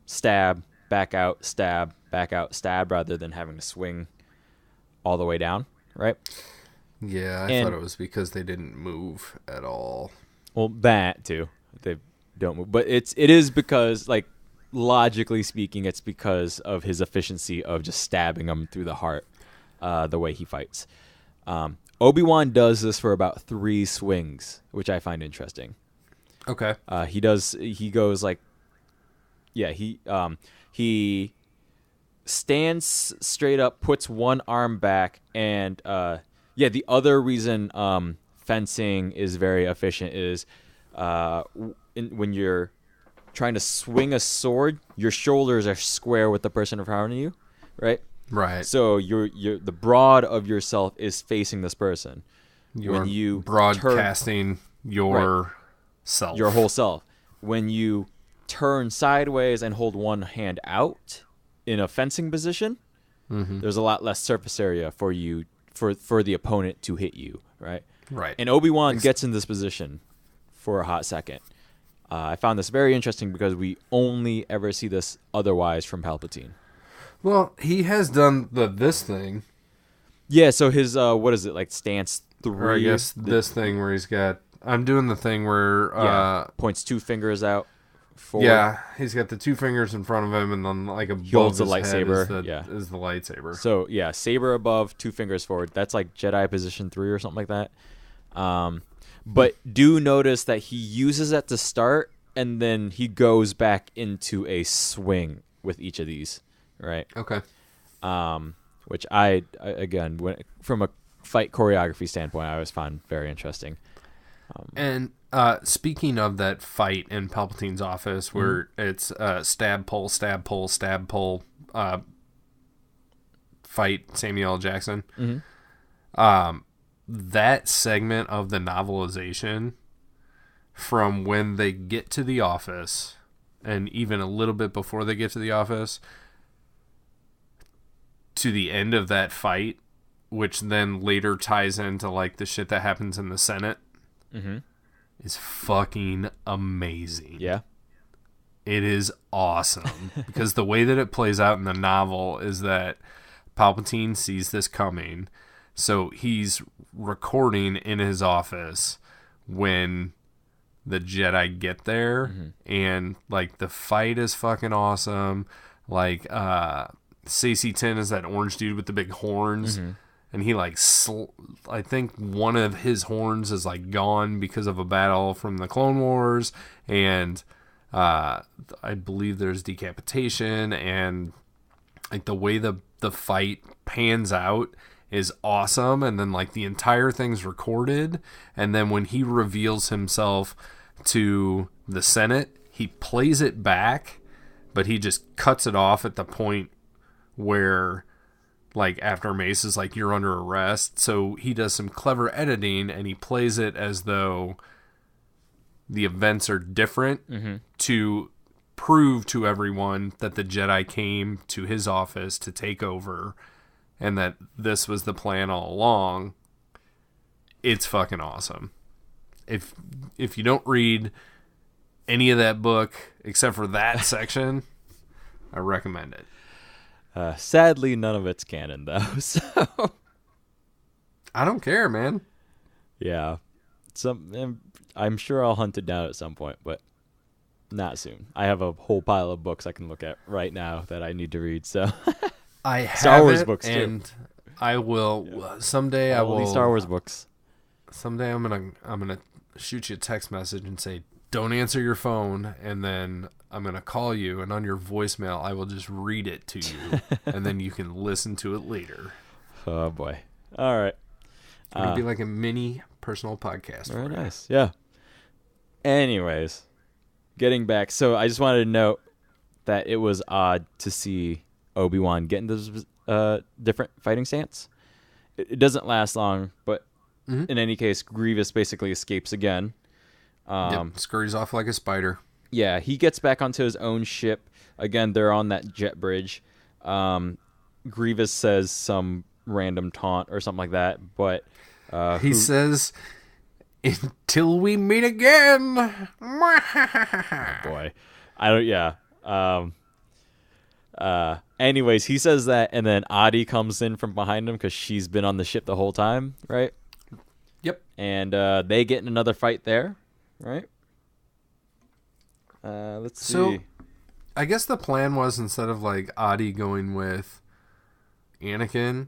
stab, back out, stab, back out, stab, rather than having to swing all the way down, right? Yeah, I thought it was because they didn't move at all. Well, that too. They don't move. But it is because, like, logically speaking, it's because of his efficiency of just stabbing them through the heart, the way he fights. Obi-Wan does this for about 3 swings, which I find interesting. Okay. He goes like, he stands straight up, puts one arm back, and the other reason fencing is very efficient is when you're trying to swing a sword, your shoulders are square with the person in front of you, right? Right. So you're the broad of yourself is facing this person. You're when you broadcasting your self. Your whole self. When you turn sideways and hold one hand out in a fencing position, there's a lot less surface area for you for the opponent to hit you, right? Right. And Obi-Wan gets in this position for a hot second. I found this very interesting because we only ever see this otherwise from Palpatine. Well, he has done this thing. Yeah, so his, what is it, like stance 3? Or I guess this thing where he's got... I'm doing the thing where... points 2 fingers out forward. Yeah, he's got the 2 fingers in front of him, and then like above holds his the lightsaber. head is the lightsaber. So, yeah, saber above, 2 fingers forward. That's like Jedi position 3 or something like that. But do notice that he uses it to start, and then he goes back into a swing with each of these, right? Okay. Which I again, from a fight choreography standpoint, I always found very interesting. And speaking of that fight in Palpatine's office, where it's stab, pull, stab, pull, stab, pull, fight Samuel L. Jackson, that segment of the novelization from when they get to the office and even a little bit before they get to the office to the end of that fight, which then later ties into like the shit that happens in the Senate, is fucking amazing. Yeah. It is awesome because the way that it plays out in the novel is that Palpatine sees this coming. So he's recording in his office when the Jedi get there, and like the fight is fucking awesome. Like Sacy Tin is that orange dude with the big horns, and he like I think one of his horns is like gone because of a battle from the Clone Wars, and I believe there's decapitation, and like the way the fight pans out is awesome. And then like the entire thing's recorded, and then when he reveals himself to the Senate, he plays it back, but he just cuts it off at the point where like after Mace is like, you're under arrest. So he does some clever editing and he plays it as though the events are different to prove to everyone that the Jedi came to his office to take over and that this was the plan all along. It's fucking awesome. If you don't read any of that book except for that section, I recommend it. Sadly, none of it's canon, though. So I don't care, man. Yeah. I'm sure I'll hunt it down at some point, but not soon. I have a whole pile of books I can look at right now that I need to read. So I have Star Wars books and too. I will someday. All these Star Wars books. Someday I'm gonna shoot you a text message and say, don't answer your phone, and then I'm going to call you, and on your voicemail, I will just read it to you, and then you can listen to it later. Oh, boy. All right. It'll be like a mini personal podcast. Very nice. Yeah. Anyways, getting back. So I just wanted to note that it was odd to see Obi-Wan get into this different fighting stance. It doesn't last long, but in any case, Grievous basically escapes again. Scurries off like a spider. Yeah, he gets back onto his own ship. Again, they're on that jet bridge. Grievous says some random taunt or something like that, but he says, "Until we meet again." Oh boy, I don't. Yeah. Anyways, he says that, and then Adi comes in from behind him because she's been on the ship the whole time, right? Yep. And they get in another fight there. Right. Let's see. So, I guess the plan was, instead of like Adi going with Anakin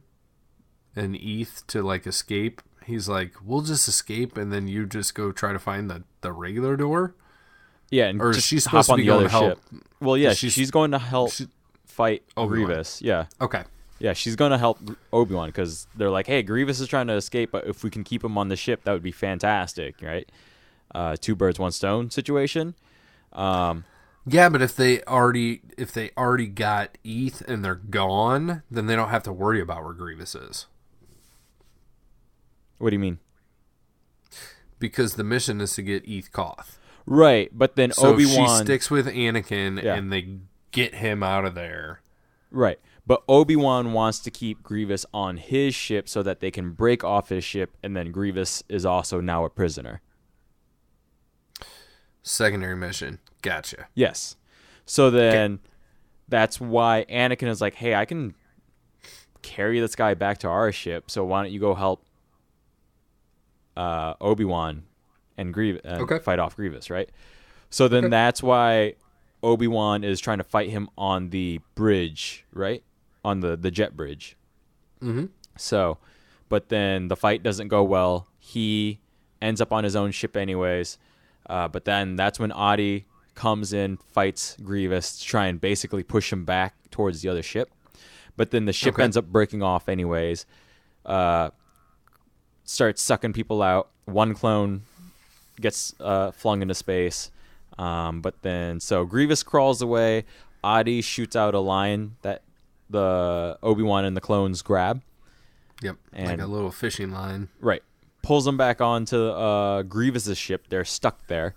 and Eeth to like escape, he's like, we'll just escape and then you just go try to find the regular door. Yeah, and or just she's supposed to be going to help. Ship. Well, yeah, she's going to help fight Obi-Wan. Grievous. Yeah. Okay. Yeah, she's going to help Obi-Wan because they're like, hey, Grievous is trying to escape, but if we can keep him on the ship, that would be fantastic, right? 2 birds, 1 stone situation. Yeah, but if they already got Eeth and they're gone, then they don't have to worry about where Grievous is. What do you mean? Because the mission is to get Eeth Koth. Right, but then So Obi-Wan... she sticks with Anakin, Yeah. and they get him out of there. Right, but Obi-Wan wants to keep Grievous on his ship so that they can break off his ship, and then Grievous is also now a prisoner. Secondary mission. Gotcha. Yes. So then that's why Anakin is like, hey, I can carry this guy back to our ship, so why don't you go help Obi-Wan and fight off Grievous, right? So then that's why Obi-Wan is trying to fight him on the bridge, right? On the jet bridge. Mm-hmm. So, but then the fight doesn't go well. He ends up on his own ship anyways. But then that's when Adi comes in, fights Grievous to try and basically push him back towards the other ship. But then the ship ends up breaking off anyways. Starts sucking people out. One clone gets flung into space. But then, so Grievous crawls away. Adi shoots out a line that the Obi-Wan and the clones grab. Yep, And, like a little fishing line. Right. Pulls them back onto Grievous's ship. They're stuck there.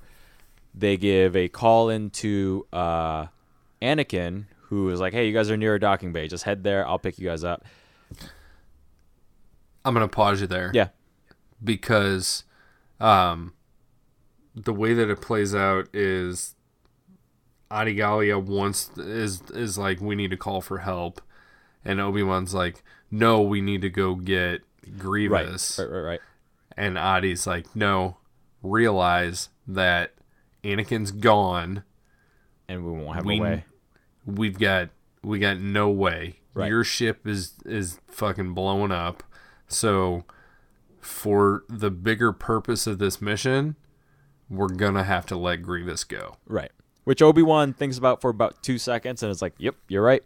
They give a call into Anakin, who is like, hey, you guys are near a docking bay. Just head there. I'll pick you guys up. I'm going to pause you there. Yeah. Because the way that it plays out is Adi Gallia is like, we need to call for help. And Obi-Wan's like, no, we need to go get Grievous. Right. And Adi's like, no, realize that Anakin's gone. And we won't have a way. We got no way. Right. Your ship is fucking blowing up. So for the bigger purpose of this mission, we're gonna have to let Grievous go. Right. Which Obi-Wan thinks about for about 2 seconds, and it's like, yep, you're right.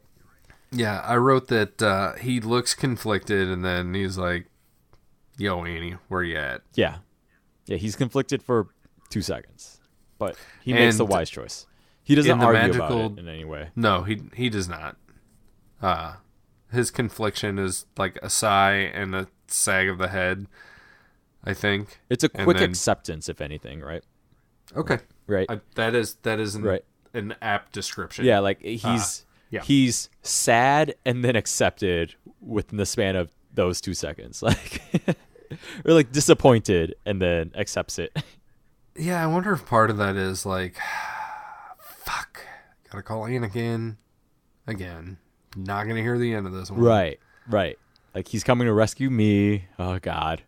Yeah, I wrote that he looks conflicted, and then he's like, yo, Annie, where you at? Yeah, he's conflicted for 2 seconds, but he makes the wise choice. He doesn't argue about it in any way. No, he does not. His confliction is like a sigh and a sag of the head, I think. It's a quick acceptance, if anything, right? Okay. Right. That is an apt description. Yeah, like he's sad and then accepted within the span of those 2 seconds. Like or like disappointed and then accepts it. Yeah, I wonder if part of that is like, fuck, gotta call Anakin again. Not gonna hear the end of this one. Right. Like he's coming to rescue me. Oh God.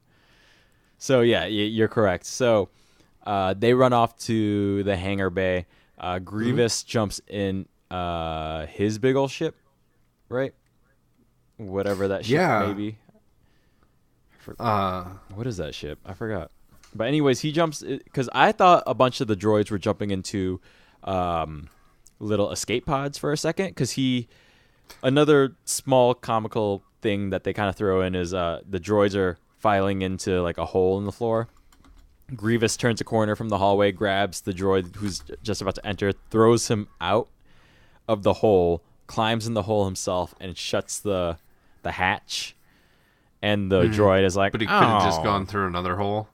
So yeah, you're correct. So they run off to the hangar bay. Grievous jumps in his big ol' ship, right? Whatever that ship may be. What is that ship? I forgot. But anyways, he jumps because I thought a bunch of the droids were jumping into little escape pods for a second because another small comical thing that they kind of throw in is the droids are filing into like a hole in the floor. Grievous turns a corner from the hallway, grabs the droid who's just about to enter, throws him out of the hole, climbs in the hole himself, and shuts the hatch. And the droid is like, but he could have just gone through another hole.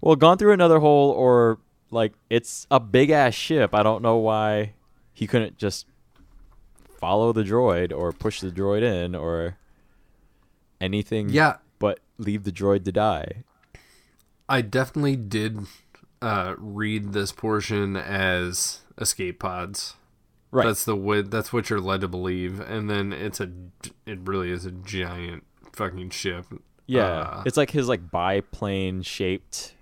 Well, gone through another hole, or like it's a big ass ship. I don't know why he couldn't just follow the droid or push the droid in or anything. Yeah, but leave the droid to die. I definitely did read this portion as escape pods. Right. That's what you're led to believe, and then it really is a giant fucking ship. Yeah, it's like his like biplane shaped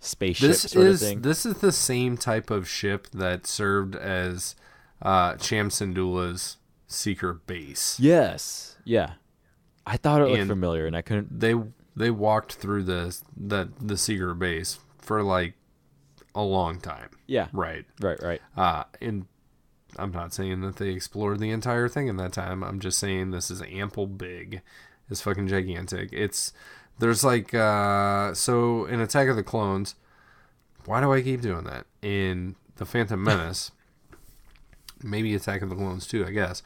spaceship sort of thing. This is the same type of ship that served as Cham Syndulla's secret base. Yes. Yeah. I thought it looked familiar, and I couldn't. They walked through the secret base for like a long time. Yeah. Right. And I'm not saying that they explored the entire thing in that time. I'm just saying this is ample big. It's fucking gigantic. There's like so in Attack of the Clones, why do I keep doing that? In The Phantom Menace, maybe Attack of the Clones too, I guess.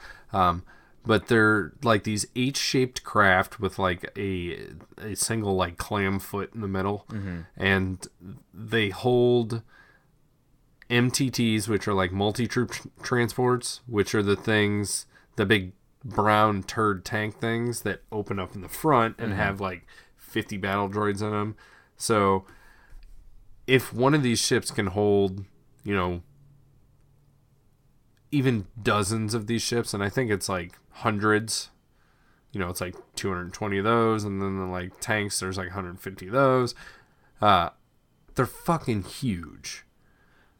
But they're like these H-shaped craft with like a single like clam foot in the middle, and they hold MTTs, which are like multi-troop transports, which are the things, the big brown turd tank things that open up in the front and have like 50 battle droids in them. So if one of these ships can hold, you know, even dozens of these ships, and I think it's like hundreds, you know, it's like 220 of those, and then the like tanks, there's like 150 of those. They're fucking huge.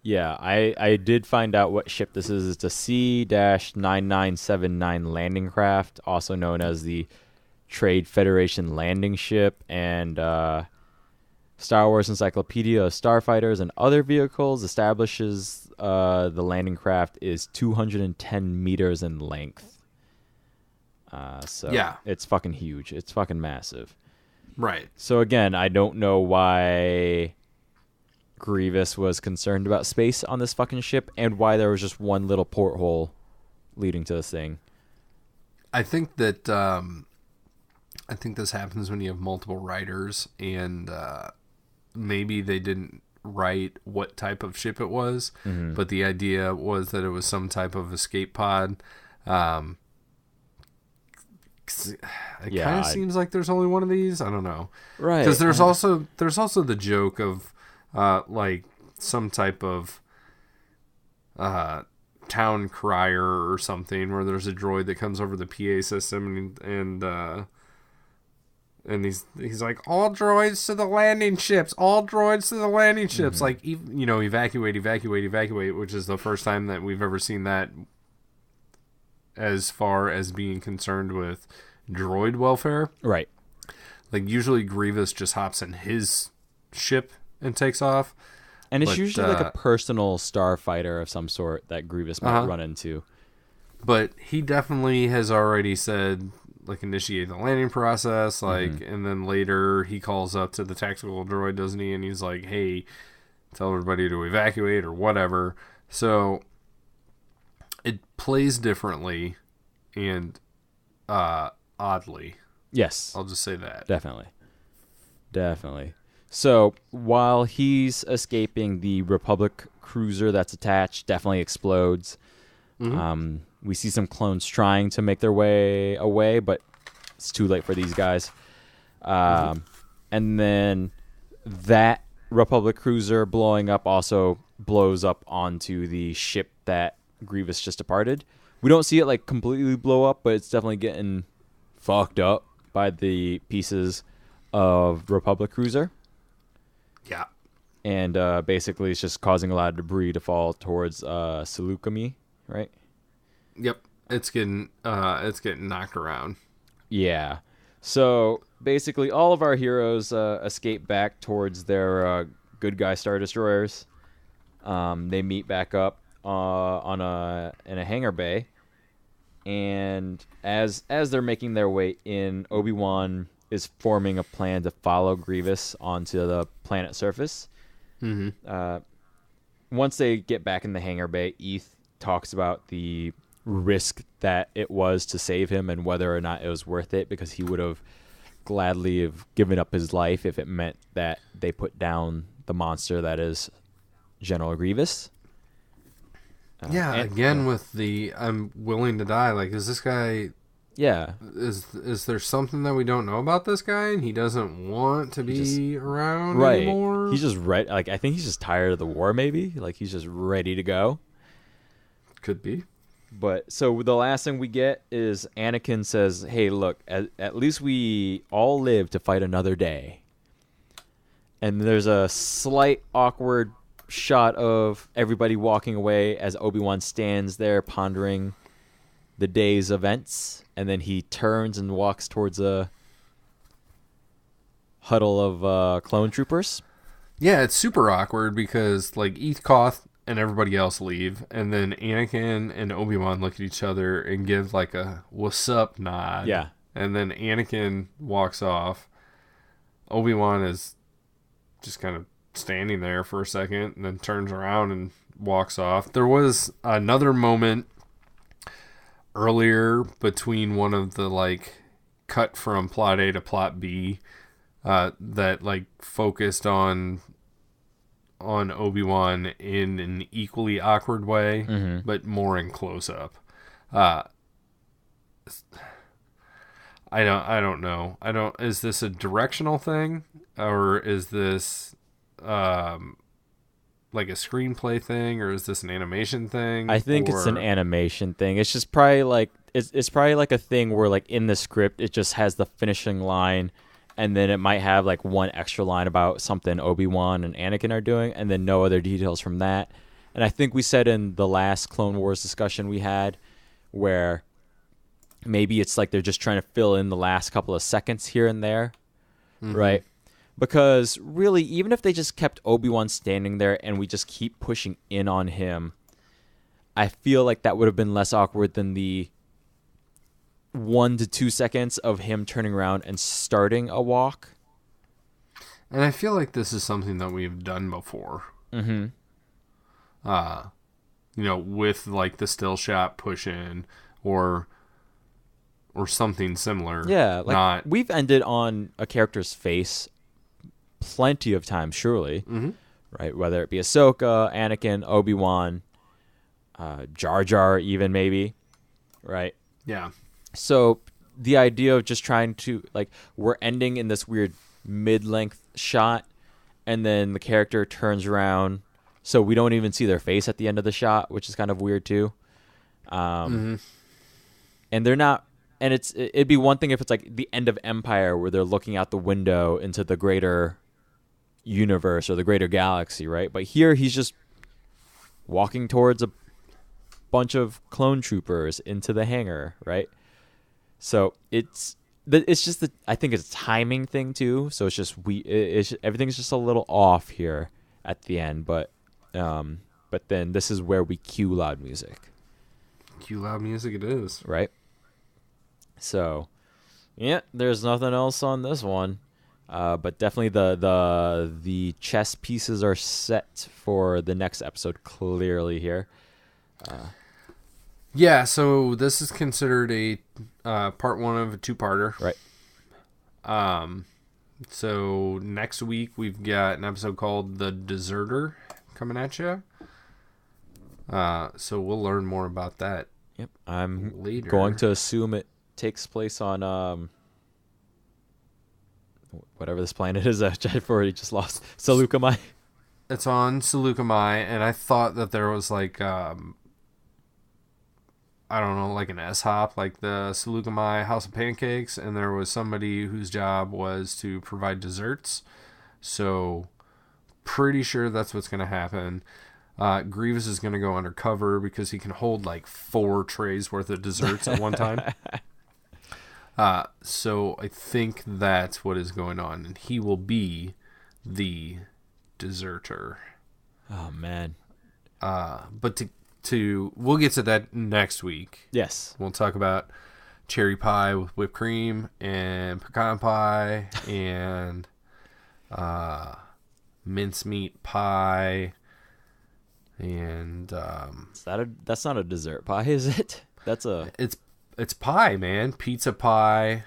Yeah, I did find out what ship this is. It's a C-9979 landing craft, also known as the Trade Federation landing ship, and Star Wars Encyclopedia of Starfighters and Other Vehicles establishes the landing craft is 210 meters in length. So yeah, it's fucking huge. It's fucking massive. Right. So again, I don't know why Grievous was concerned about space on this fucking ship and why there was just one little porthole leading to this thing. I think that I think this happens when you have multiple writers, and maybe they didn't write what type of ship it was, but the idea was that it was some type of escape pod. It kind of seems like there's only one of these. I don't know, right? Because there's also the joke of like some type of town crier or something, where there's a droid that comes over the PA system and he's like, all droids to the landing ships, all droids to the landing ships. Like, you know, evacuate, which is the first time that we've ever seen that as far as being concerned with droid welfare. Right. Like, usually Grievous just hops in his ship and takes off. And it's usually like a personal starfighter of some sort that Grievous might run into. But he definitely has already said, like, initiate the landing process, like, and then later he calls up to the tactical droid, doesn't he? And he's like, hey, tell everybody to evacuate or whatever. So it plays differently and oddly. Yes. I'll just say that. Definitely. So while he's escaping, the Republic cruiser that's attached definitely explodes. We see some clones trying to make their way away, but it's too late for these guys. And then that Republic cruiser blowing up also blows up onto the ship that Grievous just departed. We don't see it like completely blow up, but it's definitely getting fucked up by the pieces of Republic cruiser. Yeah. And basically it's just causing a lot of debris to fall towards Seleucami, right? Yep. It's getting knocked around. Yeah. So basically all of our heroes escape back towards their good guy Star Destroyers. They meet back up in a hangar bay. And as they're making their way in, Obi-Wan is forming a plan to follow Grievous onto the planet surface. Once they get back in the hangar bay, Eeth talks about the risk that it was to save him and whether or not it was worth it, because he would have gladly have given up his life if it meant that they put down the monster that is General Grievous. With the I'm willing to die. Like, is this guy... Yeah. Is there something that we don't know about this guy and he doesn't want to be around anymore? He's just ready. Like, I think he's just tired of the war, maybe. Like, he's just ready to go. Could be. But so the last thing we get is Anakin says, hey, look, at least we all live to fight another day. And there's a slight awkward shot of everybody walking away as Obi-Wan stands there pondering the day's events. And then he turns and walks towards a huddle of clone troopers. Yeah, it's super awkward because, like, Eeth Koth and everybody else leave, and then Anakin and Obi-Wan look at each other and give, like, a what's up nod. Yeah. And then Anakin walks off. Obi-Wan is just kind of standing there for a second and then turns around and walks off. There was another moment earlier between one of the, like, cut from plot A to plot B that, like, focused on on Obi-Wan in an equally awkward way, but more in close-up. I don't know. Is this a directional thing, or is this like a screenplay thing, or is this an animation thing? I think it's an animation thing. It's just probably like it's probably like a thing where like in the script it just has the finishing line, and then it might have like one extra line about something Obi-Wan and Anakin are doing, and then no other details from that. And I think we said in the last Clone Wars discussion we had where maybe it's like they're just trying to fill in the last couple of seconds here and there, right? Because really, even if they just kept Obi-Wan standing there and we just keep pushing in on him, I feel like that would have been less awkward than the 1 to 2 seconds of him turning around and starting a walk. And I feel like this is something that we've done before. You know, with like the still shot push in or something similar. Yeah, like we've ended on a character's face plenty of times, surely. Right? Whether it be Ahsoka, Anakin, Obi-Wan, Jar Jar even maybe. Right? Yeah. So the idea of just trying to, like, we're ending in this weird mid-length shot, and then the character turns around, so we don't even see their face at the end of the shot, which is kind of weird too. And they're not, and it'd be one thing if it's like the end of Empire where they're looking out the window into the greater universe or the greater galaxy, right? But here he's just walking towards a bunch of clone troopers into the hangar, right? So it's just I think it's a timing thing too. So it's just everything's just a little off here at the end, but then this is where we cue loud music. Cue loud music it is. Right? So, yeah, there's nothing else on this one. But definitely the chess pieces are set for the next episode clearly here. Yeah, so this is considered a part one of a two-parter. Right. So next week we've got an episode called The Deserter coming at you. So we'll learn more about that. Yep. I'm later. Going to assume it takes place on whatever this planet is. I've already just lost. Seleucami. It's on Seleucami, and I thought that there was like I don't know, like an S-hop, like the Seleucami House of Pancakes, and there was somebody whose job was to provide desserts. So pretty sure that's what's going to happen. Grievous is going to go undercover because he can hold like 4 trays worth of desserts at one time. So I think that's what is going on, and he will be the deserter. Oh man. But we'll get to that next week. Yes. We'll talk about cherry pie with whipped cream and pecan pie and mincemeat pie and that's not a dessert pie, is it? It's pie, man. Pizza pie.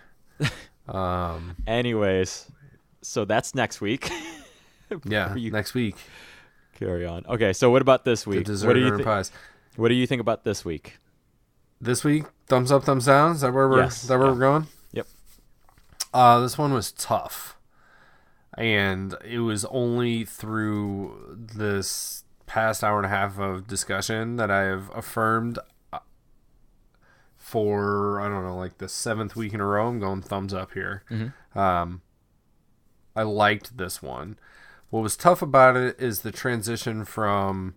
Anyways, so that's next week. Yeah, next week. Carry on. Okay, so what about this week? The dessert pies. What do you think about this week? This week, thumbs up, thumbs down. Is that where we're going? Yep. This one was tough, and it was only through this past hour and a half of discussion that I have affirmed for, I don't know, like the 7th week in a row. I'm going thumbs up here. I liked this one. What was tough about it is the transition from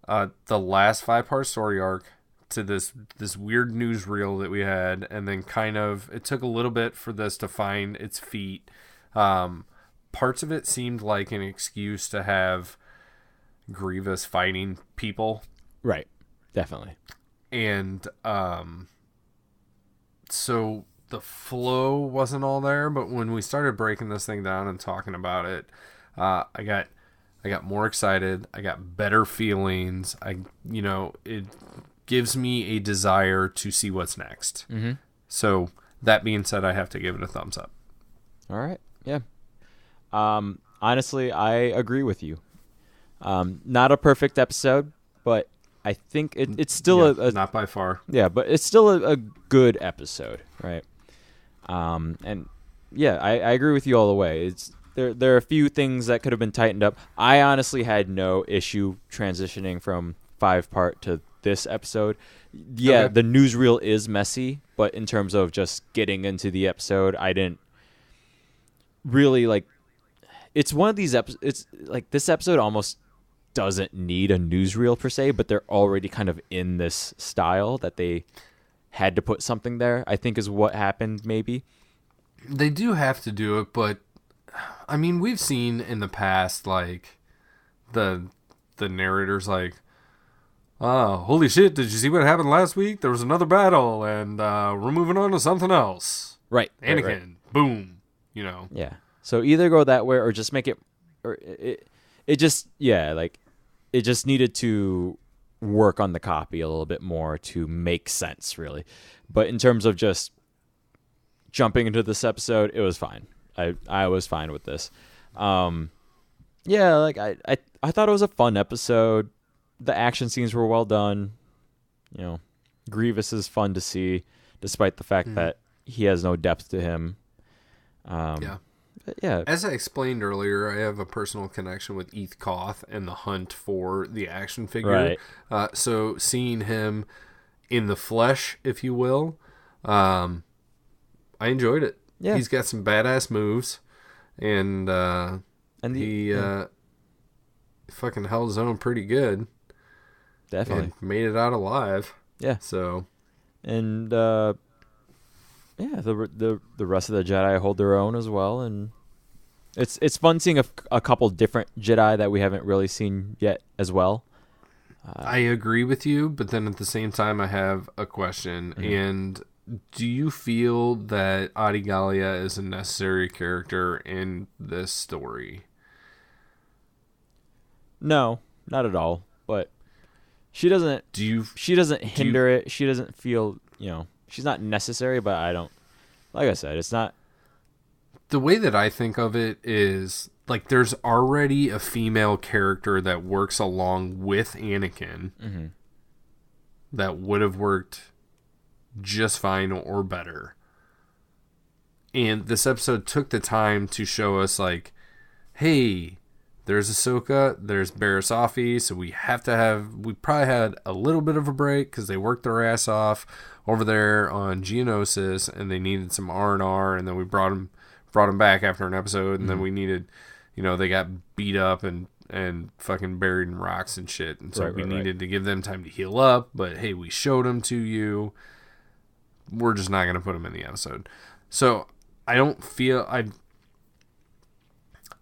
the last 5-part story arc to this weird newsreel that we had, and then kind of it took a little bit for this to find its feet. Parts of it seemed like an excuse to have Grievous fighting people. Right. Definitely. And so the flow wasn't all there, but when we started breaking this thing down and talking about it, I got more excited. I got better feelings. It gives me a desire to see what's next. So that being said, I have to give it a thumbs up. All right. Yeah. Honestly, I agree with you. Not a perfect episode, but I think it's still not by far. Yeah, but it's still a good episode, right? And yeah, I agree with you all the way. There are a few things that could have been tightened up. I honestly had no issue transitioning from 5-part to this episode. Yeah, Okay. the newsreel is messy, but in terms of just getting into the episode, I didn't really like. It's one of these episodes. It's like this episode almost doesn't need a newsreel per se, but they're already kind of in this style that they had to put something there. I think is what happened. Maybe They do have to do it, but I mean, we've seen in the past like the narrator's like, "Oh, holy shit! Did you see what happened last week? There was another battle, and we're moving on to something else." right. Anakin, right. boom. You know. Yeah. So either go that way or just make it, or it just like it just needed to work on the copy a little bit more to make sense, really. But in terms of just jumping into this episode, it was fine. I was fine with this. Yeah, like I thought it was a fun episode. The action scenes were well done. You know, Grievous is fun to see, despite the fact that he has no depth to him. Yeah. Yeah. As I explained earlier, I have a personal connection with Eeth Koth and the hunt for the action figure. Right. So seeing him in the flesh, if you will, I enjoyed it. Yeah. He's got some badass moves, and he fucking held his own pretty good. Definitely. And made it out alive. Yeah. So. And yeah, the rest of the Jedi hold their own as well, and it's fun seeing a couple different Jedi that we haven't really seen yet as well. I agree with you, but then at the same time, I have a question. And do you feel that Adi Gallia is a necessary character in this story? No, not at all. But she doesn't. She doesn't hinder it. She doesn't feel. She's not necessary. But I don't. Like I said, it's not. The way that I think of it is like there's already a female character that works along with Anakin that would have worked just fine or better. And this episode took the time to show us like, hey, there's Ahsoka, there's Barasafi, so we probably had a little bit of a break because they worked their ass off over there on Geonosis, and they needed some R&R, and then we brought them back after an episode, and then we needed, they got beat up and fucking buried in rocks and shit, and so we needed to give them time to heal up, but hey, we showed them to you. We're just not going to put them in the episode. So I don't feel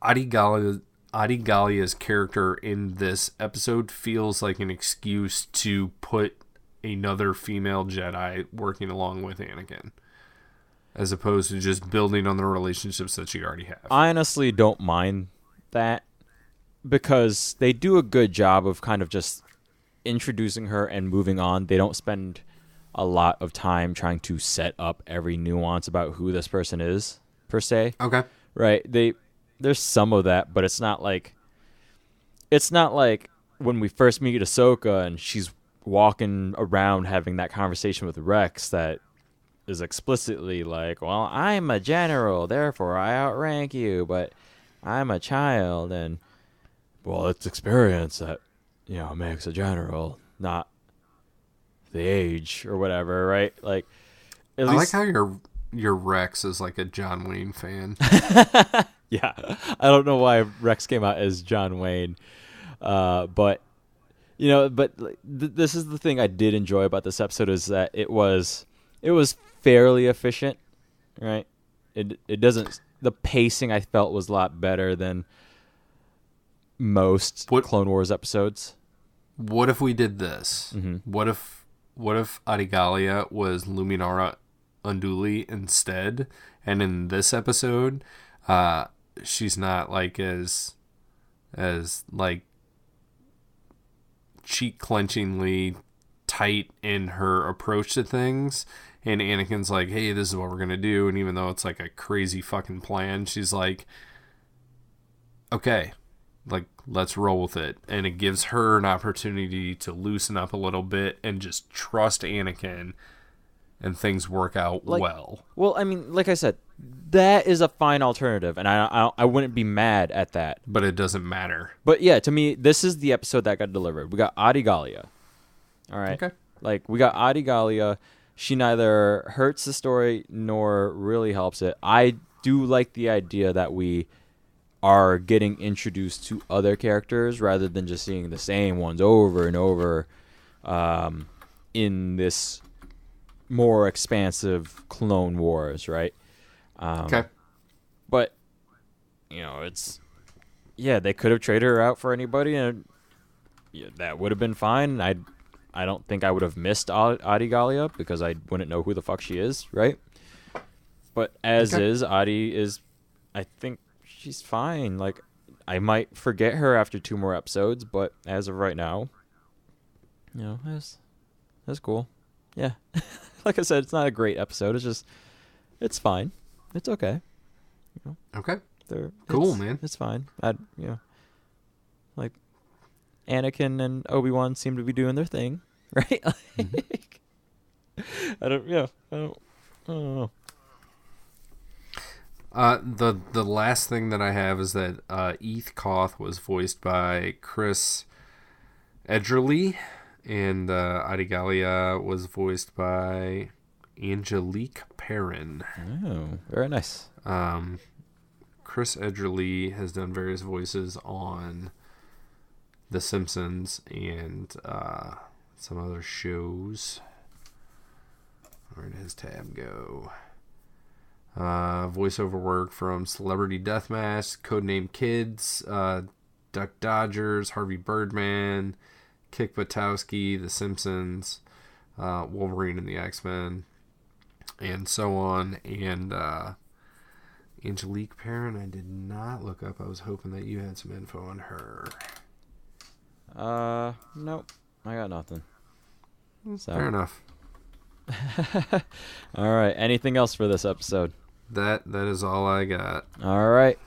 Adi Gallia's character in this episode feels like an excuse to put another female Jedi working along with Anakin, as opposed to just building on the relationships that you already have. I honestly don't mind that because they do a good job of kind of just introducing her and moving on. They don't spend a lot of time trying to set up every nuance about who this person is, per se. Okay. Right? There's some of that, but it's not like when we first meet Ahsoka and she's walking around having that conversation with Rex that is explicitly like, well, I'm a general, therefore I outrank you, but I'm a child, and well, it's experience that makes a general, not the age or whatever, right? Like, at least... like how your Rex is like a John Wayne fan. Yeah, I don't know why Rex came out as John Wayne, but this is the thing I did enjoy about this episode is that it was fairly efficient, right? It doesn't. The pacing I felt was a lot better than most Clone Wars episodes. What if we did this? What if Adi Gallia was Luminara Unduli instead, and in this episode, she's not like as like cheek clenchingly tight in her approach to things, and Anakin's like, hey, this is what we're gonna do, and even though it's like a crazy fucking plan, she's like, okay, like, let's roll with it. And it gives her an opportunity to loosen up a little bit and just trust Anakin, and things work out well. Well, I mean, like I said, that is a fine alternative, and I wouldn't be mad at that. But it doesn't matter. But yeah, to me, this is the episode that got delivered. We got Adi Gallia. All right. Okay. Like, we got Adi Gallia. She neither hurts the story nor really helps it. I do like the idea that we are getting introduced to other characters rather than just seeing the same ones over and over in this more expansive Clone Wars, right? Okay. But, you know, they could have traded her out for anybody, and that would have been fine. I don't think I would have missed Adi Gallia because I wouldn't know who the fuck she is, right? But as is, Adi is, I think she's fine. Like, I might forget her after 2 more episodes, but as of right now, you know, that's cool. Yeah. Like I said, it's not a great episode. It's fine. It's okay. You know, okay. Cool, man. It's fine. Like, Anakin and Obi-Wan seem to be doing their thing, right? I don't know. The last thing that I have is that Eeth Koth was voiced by Chris Edgerly, and Adi Gallia was voiced by Angelique Perrin. Oh, very nice. Chris Edgerly has done various voices on The Simpsons and some other shows. Where did his tab go? Voiceover work from Celebrity Deathmatch, Codename Kids, Duck Dodgers, Harvey Birdman, Kick Buttowski, The Simpsons, Wolverine and the X-Men, and so on. And Angelique Perrin, I did not look up. I was hoping that you had some info on her. Nope. I got nothing. So. Fair enough. All right. Anything else for this episode? That is all I got. All right.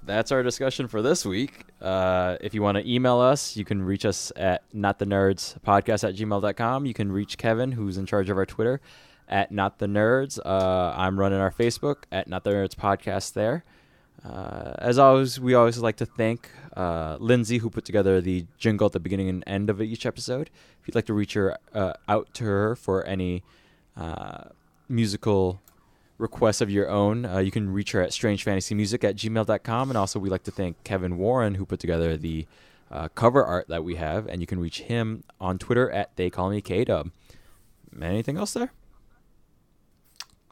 That's our discussion for this week. If you want to email us, you can reach us at notthenerdspodcast@gmail.com. You can reach Kevin, who's in charge of our Twitter, at nottthenerds. I'm running our Facebook at notthenerdspodcast there. As always, we always like to thank Lindsay, who put together the jingle at the beginning and end of each episode. If you'd like to reach her out to her for any musical requests of your own, you can reach her at strangefantasymusic@gmail.com. And also, we'd like to thank Kevin Warren, who put together the cover art that we have. And you can reach him on Twitter at TheyCallMeKdub. Anything else there?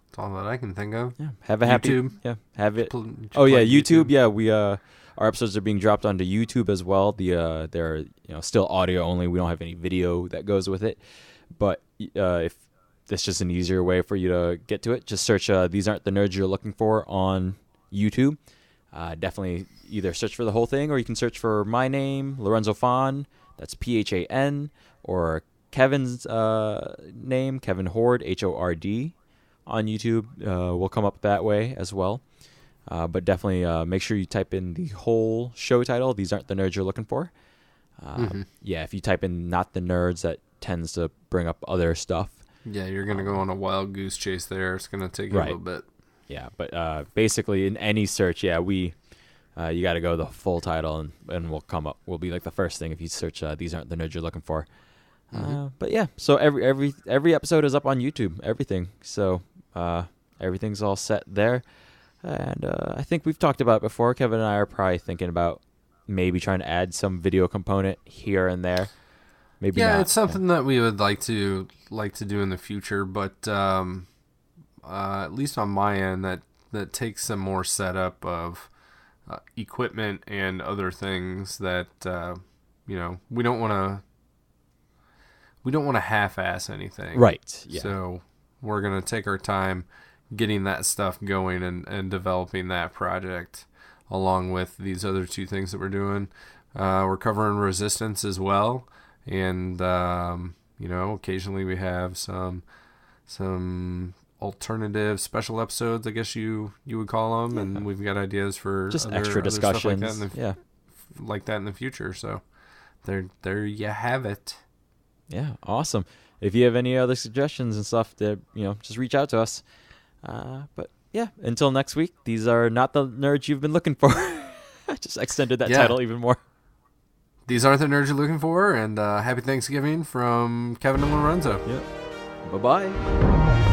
That's all that I can think of. Yeah. Have a happy YouTube. Yeah. Have it. Oh yeah, YouTube. Yeah, we our episodes are being dropped onto YouTube as well. They're still audio only. We don't have any video that goes with it. But if that's just an easier way for you to get to it, just search These Aren't the Nerds You're Looking For on YouTube. Definitely either search for the whole thing, or you can search for my name, Lorenzo Fon. That's Phan, or Kevin's name, Kevin Hord, Hord. On YouTube, will come up that way as well. But definitely make sure you type in the whole show title. These Aren't the Nerds You're Looking For. Yeah, if you type in Not the Nerds, that tends to bring up other stuff. Yeah, you're going to go on a wild goose chase there. It's going to take you a little bit. Yeah, but basically in any search, you got to go the full title, and we'll come up. We'll be like the first thing if you search These Aren't the Nerds You're Looking For. But yeah, so every episode is up on YouTube, everything. So everything's all set there. And I think we've talked about it before. Kevin and I are probably thinking about maybe trying to add some video component here and there. Maybe not. It's something that we would like to do in the future, but at least on my end, that takes some more setup of equipment and other things that we don't want to half-ass anything. Right. Yeah. So we're going to take our time getting that stuff going and developing that project along with these other 2 things that we're doing. We're covering Resistance as well. And, occasionally we have some alternative special episodes, I guess you would call them. And we've got ideas for just other, extra discussions. Stuff like that like that in the future. So there you have it. Yeah, awesome. If you have any other suggestions and stuff, that just reach out to us. But yeah, until next week, these are not the nerds you've been looking for. I just extended that title even more. These aren't the nerds you're looking for, and happy Thanksgiving from Kevin and Lorenzo. Yep. Bye-bye.